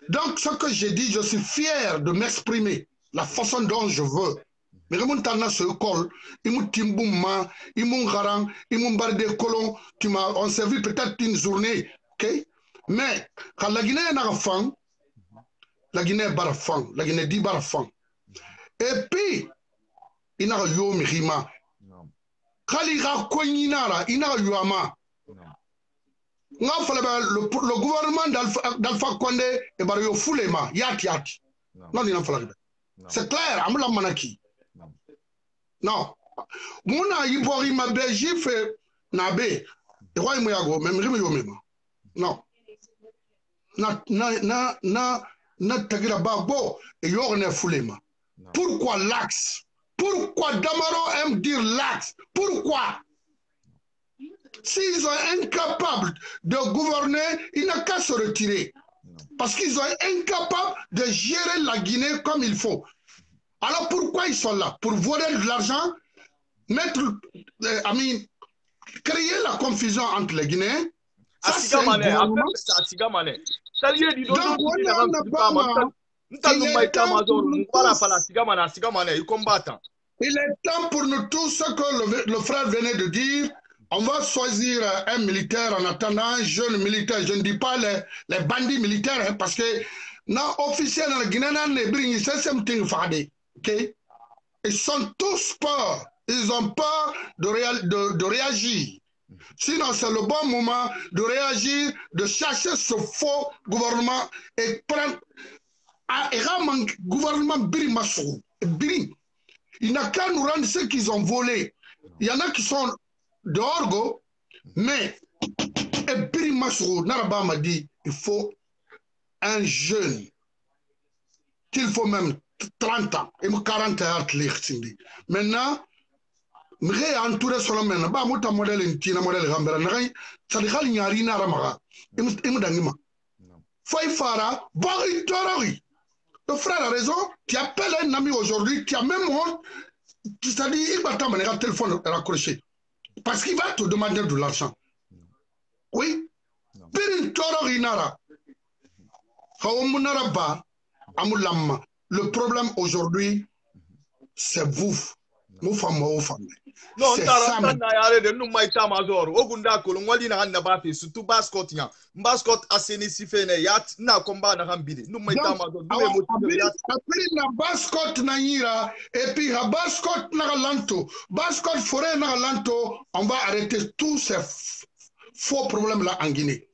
Donc, ce que j'ai dit, je suis fier de m'exprimer la façon dont je veux. Mais quand on se colle, il m'a timbouma, il m'a garant, il m'a bardé colon, on s'est vu peut-être une journée. Ok? Mais quand la Guinée est en fang, la Guinée est barre fang, la Guinée dit barre fang. Et puis, il n'a eu Mirima. Quand il a connu, il n'a eu Ama. Le gouvernement d'Alpha Condé est barré au foulema, yati. Non, il n'a pas la. C'est clair, Amla Manaki. Non. Mouna Ibori Mabe, Jif Nabe, et Roy Moyago, même Rémi. Non. Na Tagira Babo et Yorne Foulema. Pourquoi l'axe? Pourquoi Damaro aime dire l'axe? Pourquoi? S'ils sont incapables de gouverner, ils n'ont qu'à se retirer. Parce qu'ils sont incapables de gérer la Guinée comme il faut. Alors pourquoi ils sont là? Pour voler de l'argent, créer la confusion entre les Guinéens. Ça, c'est un gouvernement. Il est temps pour nous tous, ce que le frère venait de dire. On va choisir un militaire en attendant un jeune militaire. Je ne dis pas les bandits militaires, hein, parce que non officiels dans le Guinée, okay? Ils sont tous peur. Ils ont peur de réagir. Sinon, c'est le bon moment de réagir, de chercher ce faux gouvernement et prendre un gouvernement birimassou. Il n'a qu'à nous rendre ce qu'ils ont volé. Il y en a qui sont dehors, mais birimassou, Naraba m'a dit, il faut un jeune, qu'il faut même 30 ans, et 40 ans. Maintenant, je suis entouré sur le même. Je suis modèle intina modèle gambera. Je suis allé à Ramaga. Je suis allé à Ramaga. Le frère a raison. Tu appelles un ami aujourd'hui. Tu as même honte. Tu t'as dit, il va t'amener un téléphone raccroché. Parce qu'il va te demander de l'argent. Oui. Le problème aujourd'hui, c'est vous. Nous femmes, Non, c'est ça. Non, de nous maïta mazor. Ogunda kolongwali na na bafi surtout bascot ya. Bascot aseni sifene ya na combat na rambili. Nous maïta mazor. Après la bascot na yira et puis la bascot na lanto, bascot forêt na lanto, on va arrêter tous ces faux problèmes là en Guinée.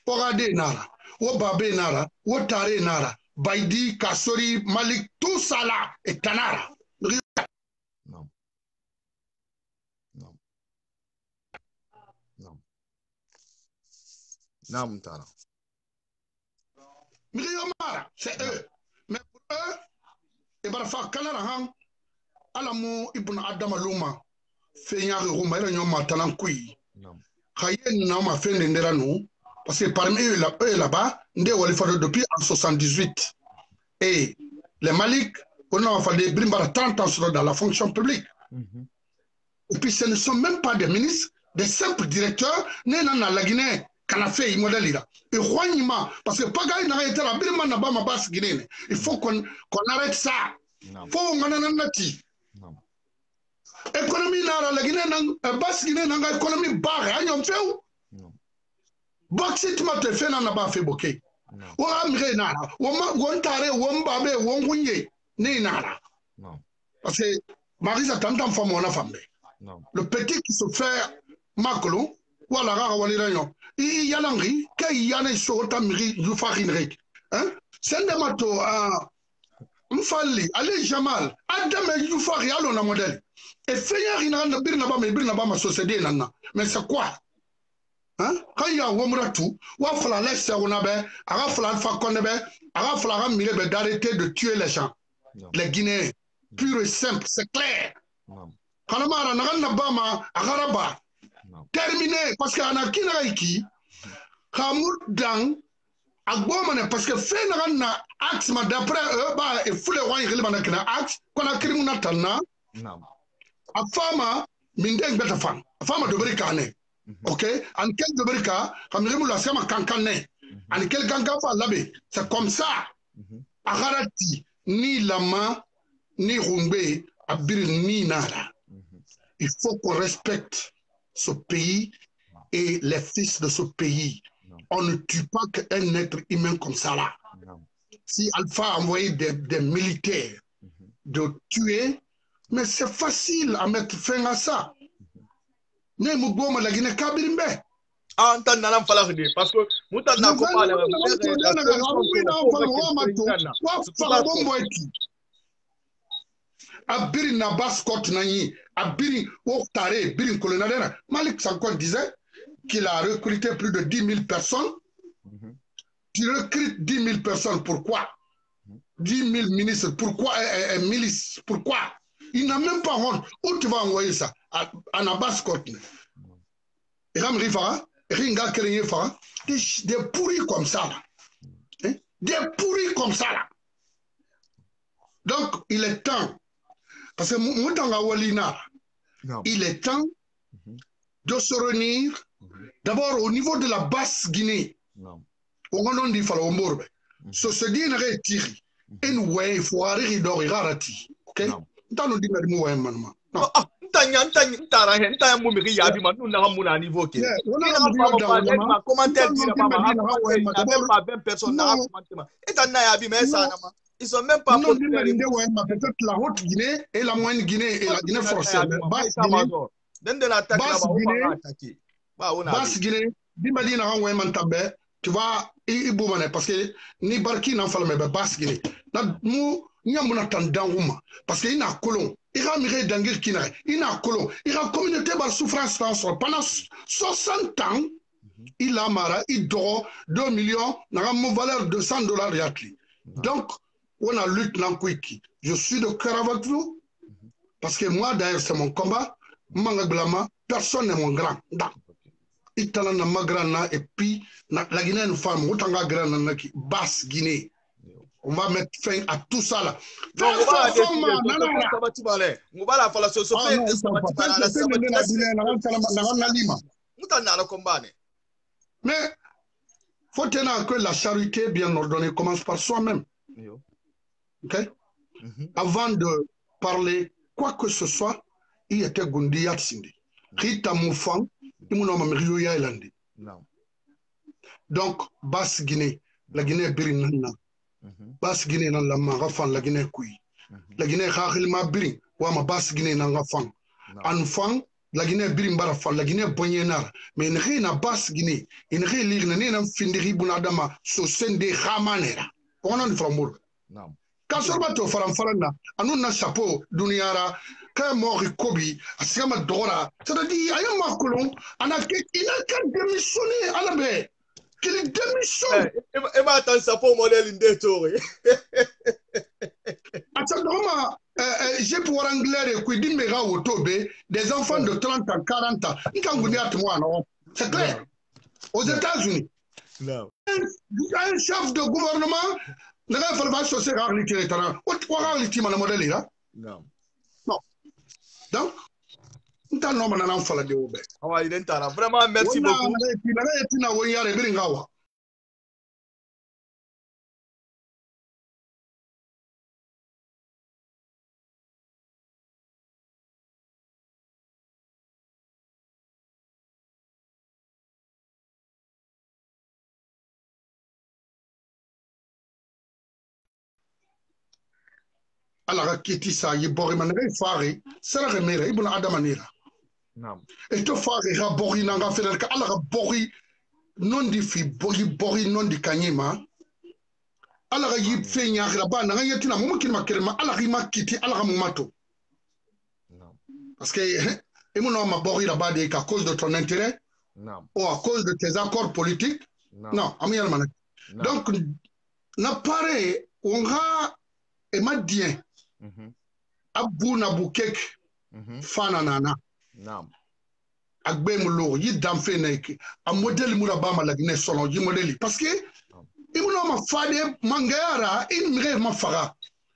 Ogade nara, o babé nara, o tare nara, Baidi, Kassori, Malik, tout ça là est canard. Non. Non. Non. Non, Moutala. C'est eux. Mais pour eux, et parfois, Kanarahan, Alamou, Ibn Adam Aluma, Fenyar Roma, et Nyoma Talankui. Kayen Nama Fenderano, parce que parmi eux là-bas, depuis en 78. Et les Malik, on a fallu 30 ans dans la fonction publique. Et puis ce ne sont même pas des ministres, des simples directeurs, dans la Guinée, qu'on a fait modèle. Et Juanima, parce que Pagaï n'a été la Birman n'a pas ma base guinéenne. Il faut qu'on arrête ça. Il faut qu'on arrête ça. Économie n'a la Guinée, la base guinéenne n'a pas économie barre. Aïe, on fait où? Boxit m'a fait n'a pas fait bokeh. Parce que Marie a tant d'enfants, mon femme. Le petit qui se fait Macron, ou à la rare Walirayon, il y a l'angri, qu'il y a un sort à Miri, du farinrek. C'est un démato à Mfali, allez Jamal, Adam et Youfari, allons à modèle. Et Fayarina, Birnaba, ma société, mais c'est quoi? Quand il y a Womratu, Wafla laisse Wonabe, Arafla Fakonebe, Arafla Milebe d'arrêter de tuer les gens, les Guinéens, pur et simple, c'est clair. Kanamara Naranabama, Araba, terminé, parce qu'il y a un Kinaiki, Hamoud Dang, Agbomane, parce que Fenarana axe, d'après eux, et Foule Roy Rilmanakina axe, qu'on a criminatana, a fama, Mindeng Betafan, a fama de Bricane. Ok, en quel de brica, comme nous la sema kankane, en quel kankafa labé, c'est comme ça. Agarati, ni lama, ni rumbe, abir ni nara. Il faut qu'on respecte ce pays et les fils de ce pays. On ne tue pas qu'un être humain comme ça là. Si Alpha a envoyé des militaires de tuer, mais c'est facile à mettre fin à ça. Ne mugoma la Guinée Kabirimbe. Ah, on n'a pas la idée parce que Moutan n'a pas la Abiri na bascot nani, Abiri Oktare, Birin colonel. Malik Sankon disait qu'il a recruté plus de 10 000 personnes. Tu recrutes 10 000 personnes, pourquoi? 10 000 ministres, pourquoi? Milices, pourquoi? Il n'a même pas honte. Où tu vas envoyer ça? À Nabascot. Et là, des pourris comme ça. Là. Des pourris comme ça. Là. Donc, il est temps. Parce que il est temps de se réunir. D'abord, au niveau de la basse Guinée. On a dit que ce se dit qu'il tiré. Et nous, il faut arrêter d'origati. Ok? Dans le dimanche, non. Ils sont même pas peut-être la haute Guinée et la moyenne Guinée et la Guinée française. Basse Guinée, tu vois, parce que ni Barki n'en fait mais Basse Guinée. Parce qu'il y a un colon. Il y a un d'Angil qui n'a. Il y a un colon. Il y a une communauté de souffrance pendant 60 ans. Il a mara, il dort 2 millions, il a une valeur de $100. Donc, on a lutte dans Kwiki. Je suis de cœur avec vous. Parce que moi, d'ailleurs, c'est mon combat. Personne n'est mon grand. Il y a un grand et puis la Guinée est une femme. Basse Guinée. On va mettre fin à tout ça là. Mais faut tenir que la charité bien ordonnée commence par soi-même. Ok? Avant de parler quoi que ce soit, il était Gundi Yatsindi. Rita Moufang, il m'a nommé Rio Yailandi. Donc, Basse Guinée, la Guinée Birinana. Basse Guinée dans la Marafan, la Guinée Kui. La Guinée Rahilma Birin, ou ma Basse Guinée dans la Fang. Enfant, la Guinée Birin Barafan, la Guinée Boyenar. Mais une reine Basse Guinée, une reine Lirne, un fin de Ribunadama, so sende Ramanera. On en fait quand Sorbato Faramfarana, Anuna Chapeau, Duniara, quand Mori Kobi, Asiama Dora, c'est-à-dire, Ayam Makolon, il n'a qu'à démissionner à la baie. Qu'il démissionne. Et maintenant, ça peut modèle une détourée. Attends, j'ai pour anglais, qui dit Mera Otobe, des enfants de 30 ans, 40 ans. C'est clair. Aux États-Unis. Un chef de gouvernement. Ne va pas se faire réalité. Non. Donc, nous avons fait de vraiment, merci beaucoup. ala kiti sa yi bori man re fari sara remera ibn adamanira et to fari ga bori nanga fedel ka ala ga bori non di fi bori non di kanyima ala ga yi fe nyagira ba na yetina mo kin makelma ala ga makiti ala ga mumato parce que imuno ma bori la ba de à cause de ton intérêt ou à cause de tes accords politiques non amiyal man donc na pare on ga et ma dien Abu Nabukek Fananana Agbe Mulo yi damfe neki a modèle Murabama la Guinée selon yi modèle parce que imuno ma fade mangayara in mire ma fara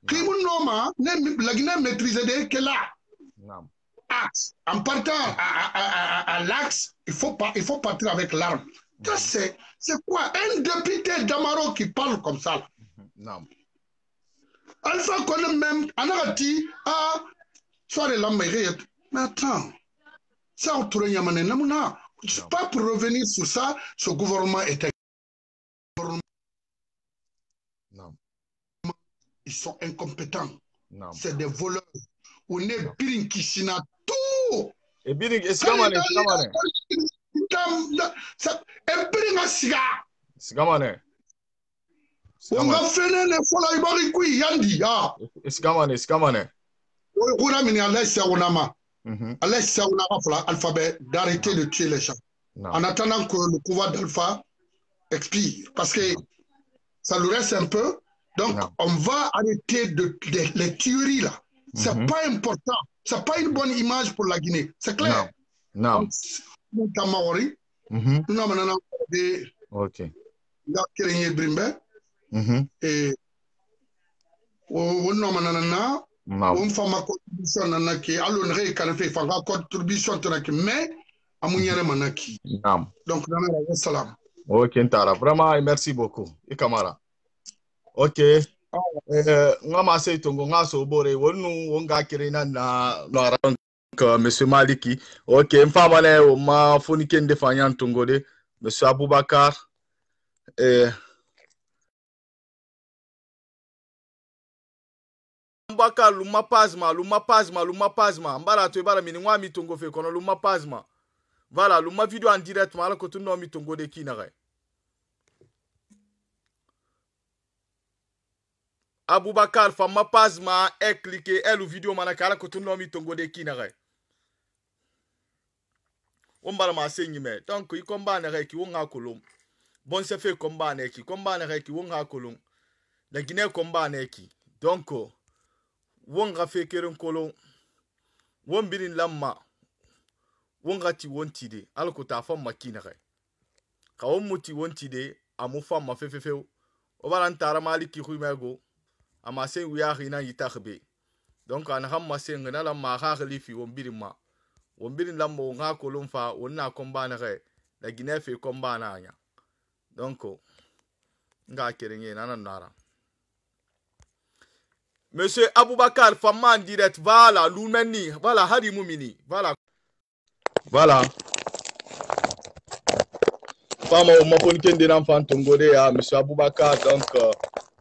imuno ma la Guinée maîtrise de que là axe en partant à l'axe il faut partir avec l'arme. C'est quoi un député d'Amaro qui parle comme ça là? Alpha connaît même, Anarati, soit les lames, mais attends, ça, on tourne Yamané, Namuna, pas pour revenir sur ça, ce gouvernement est un gouvernement. Ils sont incompétents. C'est des voleurs. On est Birin Kishina, tout. Et Birin, est-ce que et Birin Asiga. Sigamane. On va faire un fola ibarikui yandi ah. Eskamane. On a mis à l'est onama. À l'est onama fola alphabet d'arrêter de tuer les gens. En attendant que le pouvoir d'Alpha expire, parce que ça nous reste un peu. Donc on va arrêter les tueries là. C'est pas important. C'est pas une bonne image pour la Guinée. C'est clair. Non. Nous Maori. Nous avons des. Ok. Et on manana on fait ma contribution nanaki allons récalfer faire la contribution tanaki mais amunyere manaki donc salam. Ok Ntara, vraiment merci beaucoup Ikamara. Ok ngama se tongo ngaso bore wonu wonga kirina na monsieur Maliki. Ok mfamane o ma fonike ndefanya tongo de monsieur Aboubakar Mbaka luma pazma mbara to ibara miningwa mitongo fe kono luma pazma voilà luma video en direct mala ko tunno mitongo de kinare Aboubakar fama pazma cliquer elu video mana kala ko tunno mitongo de kinare ombara ma senyime donc i combat na ki wonga kolom bon se fait combat na ki wonga kolom la Guinée combat na ki donc wonga fekerin kolon won birin lamma wonga ti wonti de alko ta fam makina kai ka won muti wonti de amu fam ma fefefe o baran tara maliki khumego ama sen wiya hina yitakhbe donc an hamma sen ngana lamma ha khalifi won birin lamma wonga kolon fa wonna komba na kai la Guinée fe komba na anya donc nga kerenye nana nara Monsieur Aboubakar, Fama en direct, voilà, Loumeni, voilà, Hari Moumini, voilà. Voilà. Fama, on m'a connu qu'un enfant tongolais, Monsieur Aboubakar, donc,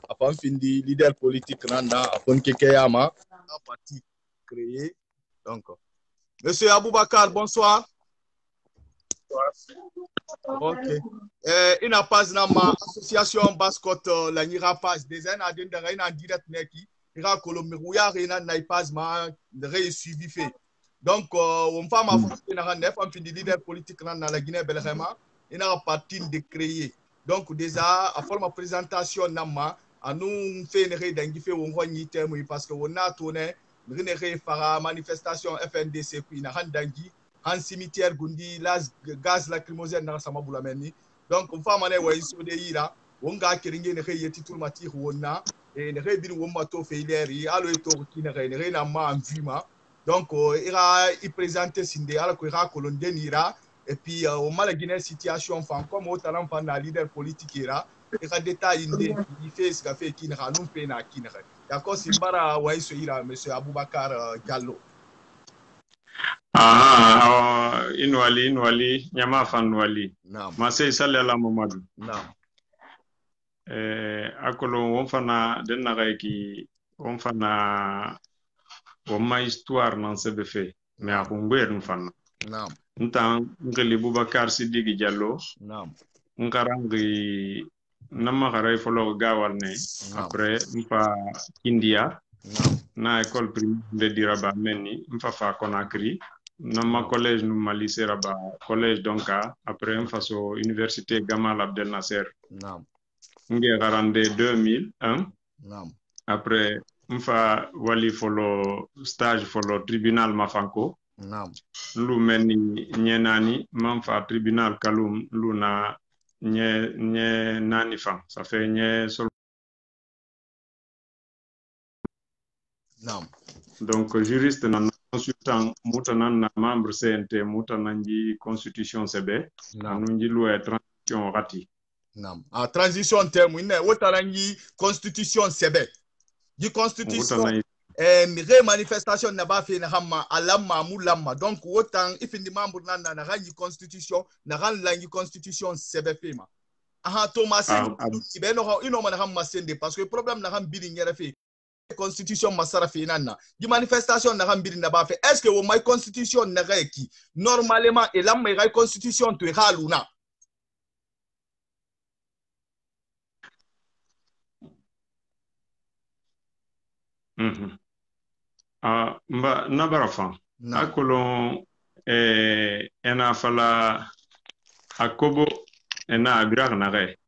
afin findi leader politique, Nanda, afin Kekeyama, un parti créé. Donc, Monsieur Aboubakar, bonsoir. Ok. Il n'a pas ma association Bascotte, la Nira Paz, des années en direct, Neki. Ira Colombia, Rena Naipaz, ma suivi fait. Donc, on fait ma fonction, on leader politique dans la Guinée-Belgique, il a parti de créer. Donc, déjà, à forme de présentation, Nama, à nous fait une rédangifé, on voit ni terme, parce qu'on a tourné, une manifestation FNDC, puis une randangi, un cimetière Gundi, gaz lacrymogène dans sa maboulameni. Donc, on fait mané ouais sur des ira, on a kéringé ne réy titre matière ou on a et ne réy bin ou mato failère, allo et to qui ne réy n'a ma en vima. Donc, il présente Sindé, alors qu'il ira colondé ira, et puis au mal Guinée situation, enfin, comme au talent fan leader politique ira, il a détaillé il fait ce qu'a fait qui ne a non fait na qui ne réy. D'accord, c'est bara ouais sur ira, monsieur Aboubakar Diallo. Inwali nyama fan wali masay sallallahu Muhammadu akolo won fana den na ki won fana won histoire nan sebe fe mais akungwer fana ntan ngeli Boubacar Sidiki Diallo ngarangi nama garay folo gawal ne après mfa India na école primaire de Diraba menni mfa fa Conakry nama collège nous lycée Raba collège Donka après mfaso université Gamal Abdel Nasser nge garande 2001 après mfa wali folo stage folo tribunal Mafanko lu menni nyenani mamfa tribunal Kaloum luna nye nani fan ça fait nye sol. Donc juriste nan consultant mutanan na membre CNT mutananji constitution CB nanunji loi transition rati transition terme ine wotarangi constitution CB di constitution re manifestation na ba fe na hamma alamma mulamma donc wotan ifindi membre nan na rangi constitution na ran langi constitution CB fema aha Thomas ibe no ino man hamma sende parce que problème na ham bidi ngere fe constitution masara fi nanna di manifestation na gambiri na ba fait est-ce que wo my constitution na qui normalement et la my constitution to haluna mba nabarafa akolon ena fala akobo ena abirag na re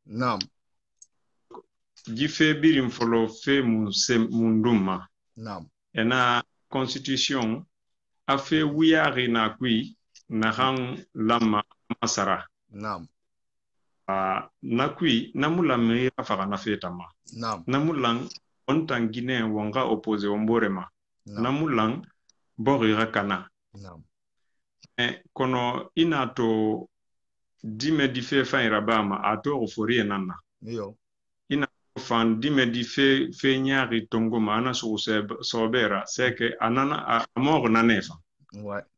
jife birim folo fe munduma ena constitution a fe wiyari na kui na hang lama masara na kui namula meira faga na fetama namulang ontan Guinée wonga opposé omborema namulang borira kana kono inato dime di fe fa irabama ato ofori enana fan dime di fe nyari tongo mana so sobera seke anana amor na nefa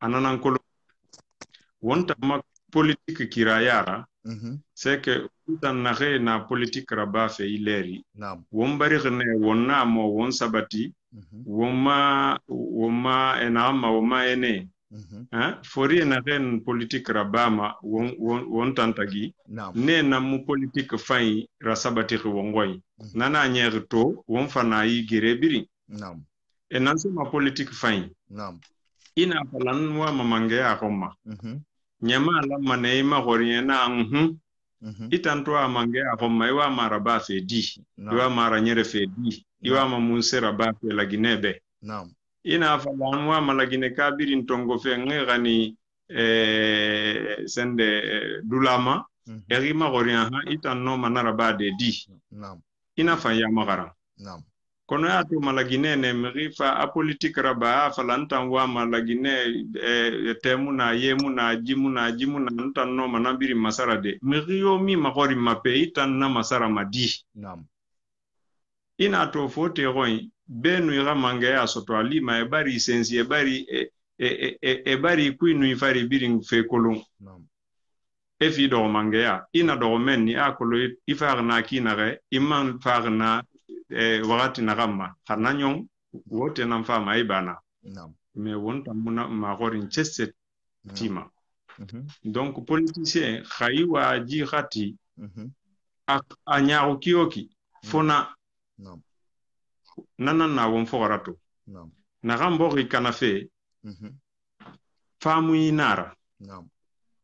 anana nkolo wonta ma politique kirayara seke utan na politique raba fe ileri wombari ne wonna mo won sabati woma enama woma ene fori na ren politique rabama won tantagi ne na mu politique fay rasabati wongoy nana nyer to won fana yi gerebiri enan ma politique fay ina falan wa mamange akoma nyama la manei ma horiena itanto amange akoma iwa maraba fe di iwa mara nyere fe di iwa mamunsera ba fe la Ginebe ina falan wa malagine kabiri ntongo fe ngani sende dulama eri ma horian ha itanno manara ba de di ina fa ya magara kono ya to malagine ne mrifa a politique raba falanta wa malagine temuna yemuna jimuna ntanno manabiri masara de mriyo mi makori mape itan na masara madi ina to fote roin benu ira mangaya soto alima e bari sensi e bari kui nu ifari biring fe kolon e fi do mangaya ina do men ni akolo ifar na kinare imman far na wakati na gamma xana ñong wote nam fama ibana mais wonta muna ma gorin chesset tima donc politicien khaywa ji khati a ñaaxu kiyoki fona nana na won forato na gambogi kana fe famu inara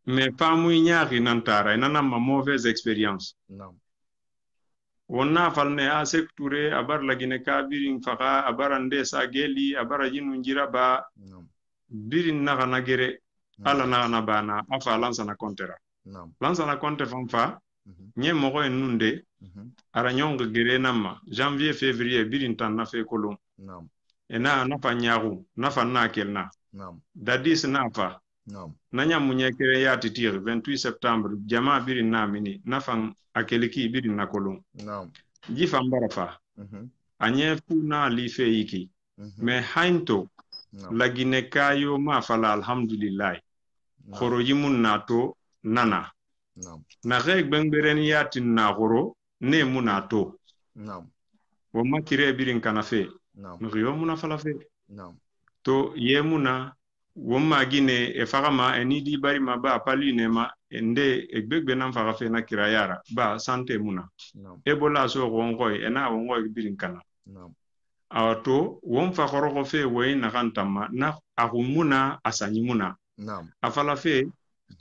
mais famu ñaaxi nantara nana ma mauvaise expérience wonna falne a sekture abar lagine ka birin faka abarande sa geli abara jinu njira ba birin naga nagere ala naga na bana afa lansana kontera lansana konte fanfa nye mogo en nunde ara nyong gere nama janvier février birin tan na fe kolon ena nafa nyaru nafa na kelna dadis nafa nanya munye kere ya titir 28 septembre jama birin na mini nafa akeliki birin na kolon jifa mbarafa anye funa li fe yiki me hainto lagine kayo ma fala alhamdulillah khoro yimun nato nana na reg bengberen yatin na khoro ne munato wo makire birin kana fe ngriyo muna fala fe to yemuna wo magine e fagama eni di bari ma ba pali ne ma ende egbegbe nan faga fe na kirayara ba sante muna ebola so gongoy ena wongoy birin kana awato won fa khoro fe woy na kantama na ahumuna asanyimuna afala fe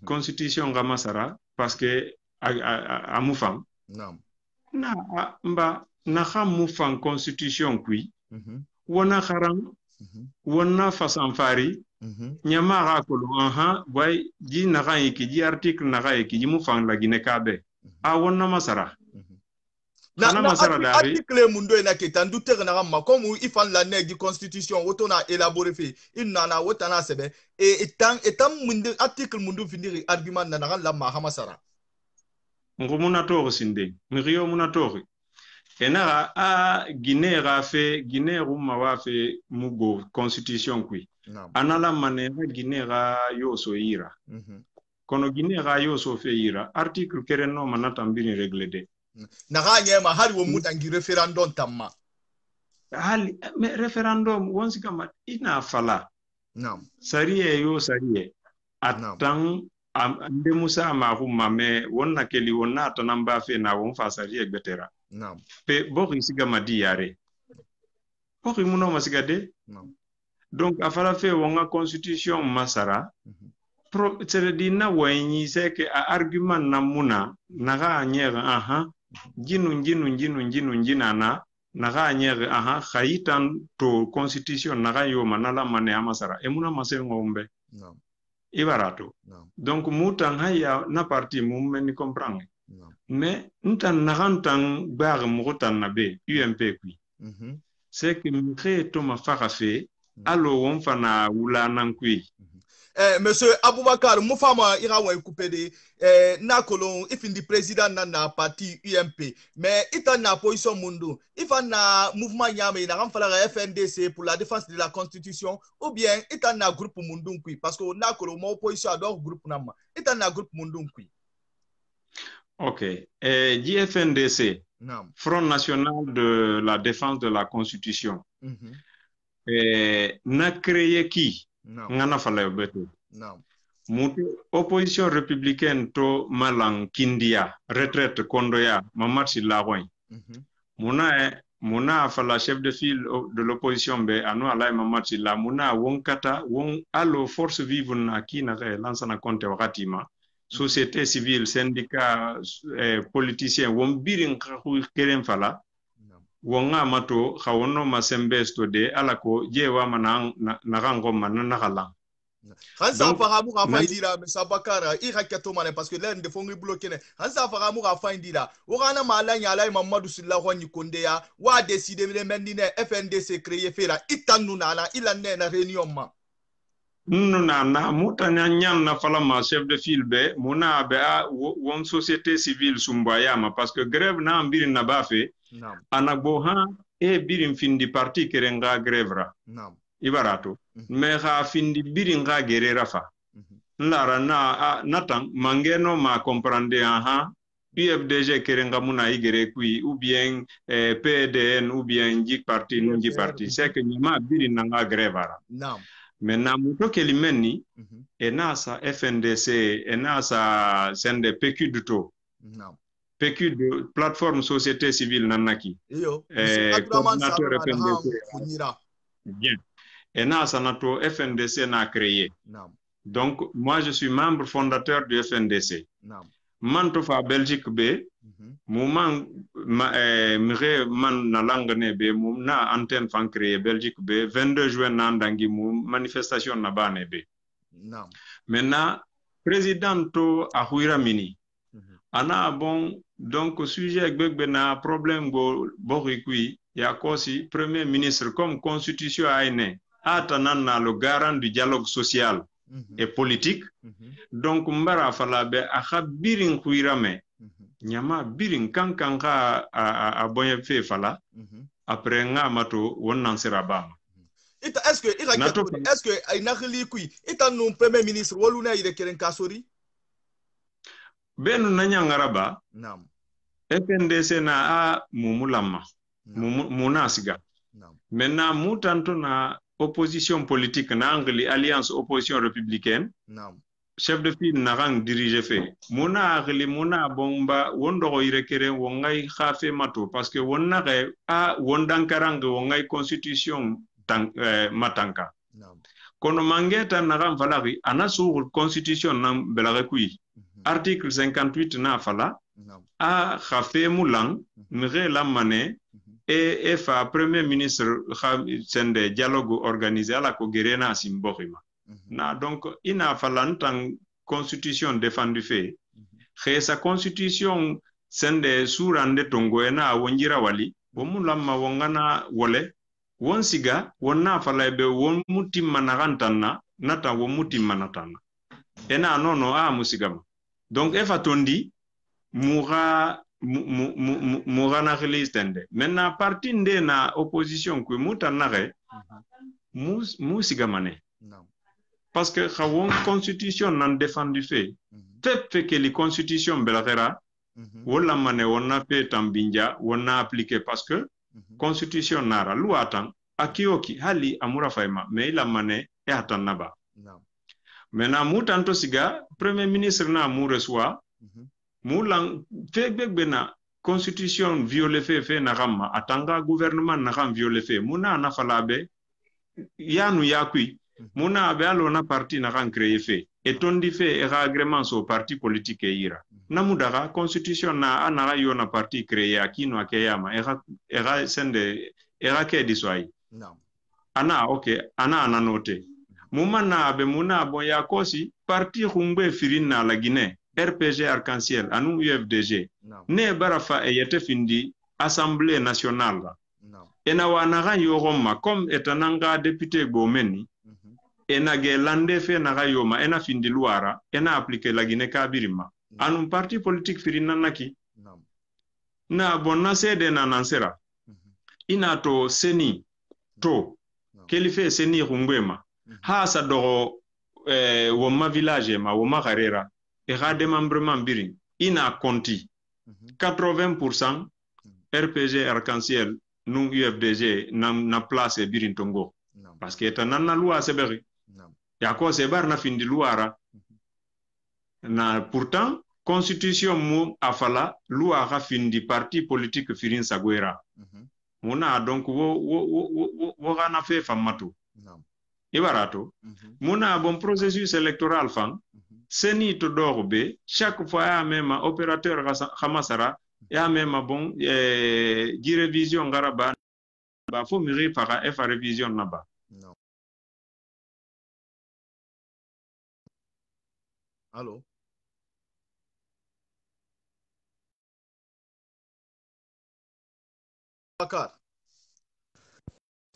constitution ga masara parce que amufam na mba na khamufam constitution kui wona kharam wona fasanfari nyama ga kolo boy ji na ga yiki ji article na ga yiki ji mufam la gine kabe a wona masara na masara da article mundo na ketandu tere na ma comme ifan la ne di constitution woto na élaborer fe inna wota na sebe etam mundo article mundo finir argument na la ma masara ngumuna to sinde ngriyo muna to enara a Guinée rafe Guinée ruma wafe mugo constitution kui anala manera Guinée ra yo so ira kono Guinée ra yo so fe ira article kere no manata mbini regle de na ganye ma hari wo mutangi referendum tamma hali me referendum wonsi kama ina fala sariye yo sariye atang ande musa ma huma me wonna keli wonna tanamba fe na won fa sariye betera pe bori siga madi yare bori muno masiga de donc afala fe wonga constitution masara pro tsedina wayni c'est que argument na muna naga nyera jinana naga nyera khaitan to constitution naga yo manala mane amasara emuna mase ngombe ibarato donc mutan haya na parti mumeni comprendre mais ntan nagantan bar mutan nabe UMP kui c'est que mkhe to mafaka fe allo won fana wula nan kui monsieur Aboubakar mufama ira wa coupé de na kolon ifindi président na parti UMP mais ita na position mundo ifa na mouvement nyame na ramfala FNDC pour la défense de la constitution ou bien ita na groupe mundo kui parce que na kolon mo opposition adore groupe nama ita na groupe mundo kui. OK. JFNDC, Front National de la Défense de la Constitution, n'a créé qui? Ngana fala beto. Mutu opposition républicaine to malang kindia, retraite kondoya, mamatsi laroin. Muna fala chef de file de l'opposition be anu alay mamatsi la muna wonkata won allo force vive na ki na lansa na konte wakati ma. Société civile, syndicat, politicien, won birin keren fala, wonga mato, kawono masembesto de alako, jewa manang narango mananakalang. Hansa faramu rafa indira, Mesa Bakara, iraketo mane, parce que l'un de fongi bloqué. Hansa faramu rafa indira, orana malanya alay mamadou silla wani kondea, wa décidé de mendine FNDC créé fera, itanuna na ilane na réunion ma. Nuna na muta nyan na fala ma chef de file be muna be a won société civile sumbayama parce que grève na ambiri na bafe anagbo ha e birin findi parti kerenga grevra ibarato me ha findi birin ga gerera fa nlara na natang mangeno ma comprendre aha UFDG kerenga muna igere kui ou bien PDN ou bien Njik parti nunji parti c'est que nyima birin nanga grevara maintenant muto kelimeni enasa FNDC enasa sende PQ duto PQ de plateforme société civile nanaki coordinateur FNDC bien enasa nato FNDC na créé donc moi je suis membre fondateur du FNDC Mantofa Belgique B mouvement man na langane be na antenne fan créé Belgique B 22 juin nandangi manifestation na bane be maintenant président to ahuira mini ana bon donc sujet gbegbe na problème go borikui ya kosi premier ministre comme constitution aine atanan na le garant du dialogue social et politique donc mbara fala be akhabirin kuirame nyama birin kankanka a bonye fe fala après nga mato wonnan sirabama ita est-ce que ay nakhli kui ita no premier ministre woluna ide keren kasori benu nanya ngaraba FNDC na a mumulama munasiga maintenant mutanto na opposition politique na angli alliance opposition républicaine chef de file na rang dirigé fait mona agli mona bomba wondo ko irekere wongai khafe mato parce que wonna re a wondankarang wongai constitution matanka kono mangeta na ram valari ana sur constitution nam belare kui article 58 na fala a khafe mulang mire la mané et fa premier ministre sende dialogue organisé à la Kogerena Simborima. Na donc ina falantang constitution défendu fait. Sa constitution sende surande tongoena wonjira wali womulamma wongana wole wonsiga wonna falaibe won mutimmanarantana nata wo mutimmanatana. Ena nono a musigama. Donc efa tondi moura na relistende maintenant parti nde na opposition ku mutanare musigamane parce que xawon constitution nan défendu fait fait que les constitution belagera wala mané wonna pe tambinja wonna appliquer parce que constitution nara loi tan akioki hali amura fayma mais la mané e atanaba maintenant mutanto siga premier ministre na mu reçoit Moulang bena constitution violé fait na ramma atanga gouvernement na ram violé fait muna na falabe yanu yakui muna be alona parti na ran créé fait et tondi fait era agrément so parti politique ira namudara constitution na anara yona parti créé akino akeyama era sende era ke diswai ana okay ana noté mumana be muna bon yakosi parti khumbe firina la Guinée RPG Arc-en-Ciel, anou UFDG, ne barafa e yete findi Assemblée nationale. Ena wanaga yoroma, comme etananga député Gomeni, ena ge lande fe naga yoma, ena findi luara, ena appliqué la Guinée Kabirima. Anum parti politique firinanaki. Na bonna sede na nansera. Ina to seni, to, kelife seni rungwema. Ha sa doro woma village ma, woma garera. Et démembrement birin ina conti 80% RPG Arc-en-Ciel nous UFDG na place birin tongo parce que tanana loi seberi yako sebar na findi luara na pourtant constitution mu afala loi ga findi parti politique firin sagwera muna donc wo gana fe famatu ibarato muna bon processus électoral fan seni to dorbe chaque fois ya même opérateur khamasara ya même bon di révision garaba ba faut miri para fa révision naba allô Bakar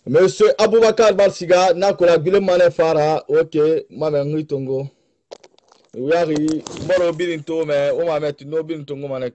Monsieur Aboubakar Barsiga na kola gule mane fara OK mame ngitongo Uyari mboro birinto me o ma metu no birinto ngoma na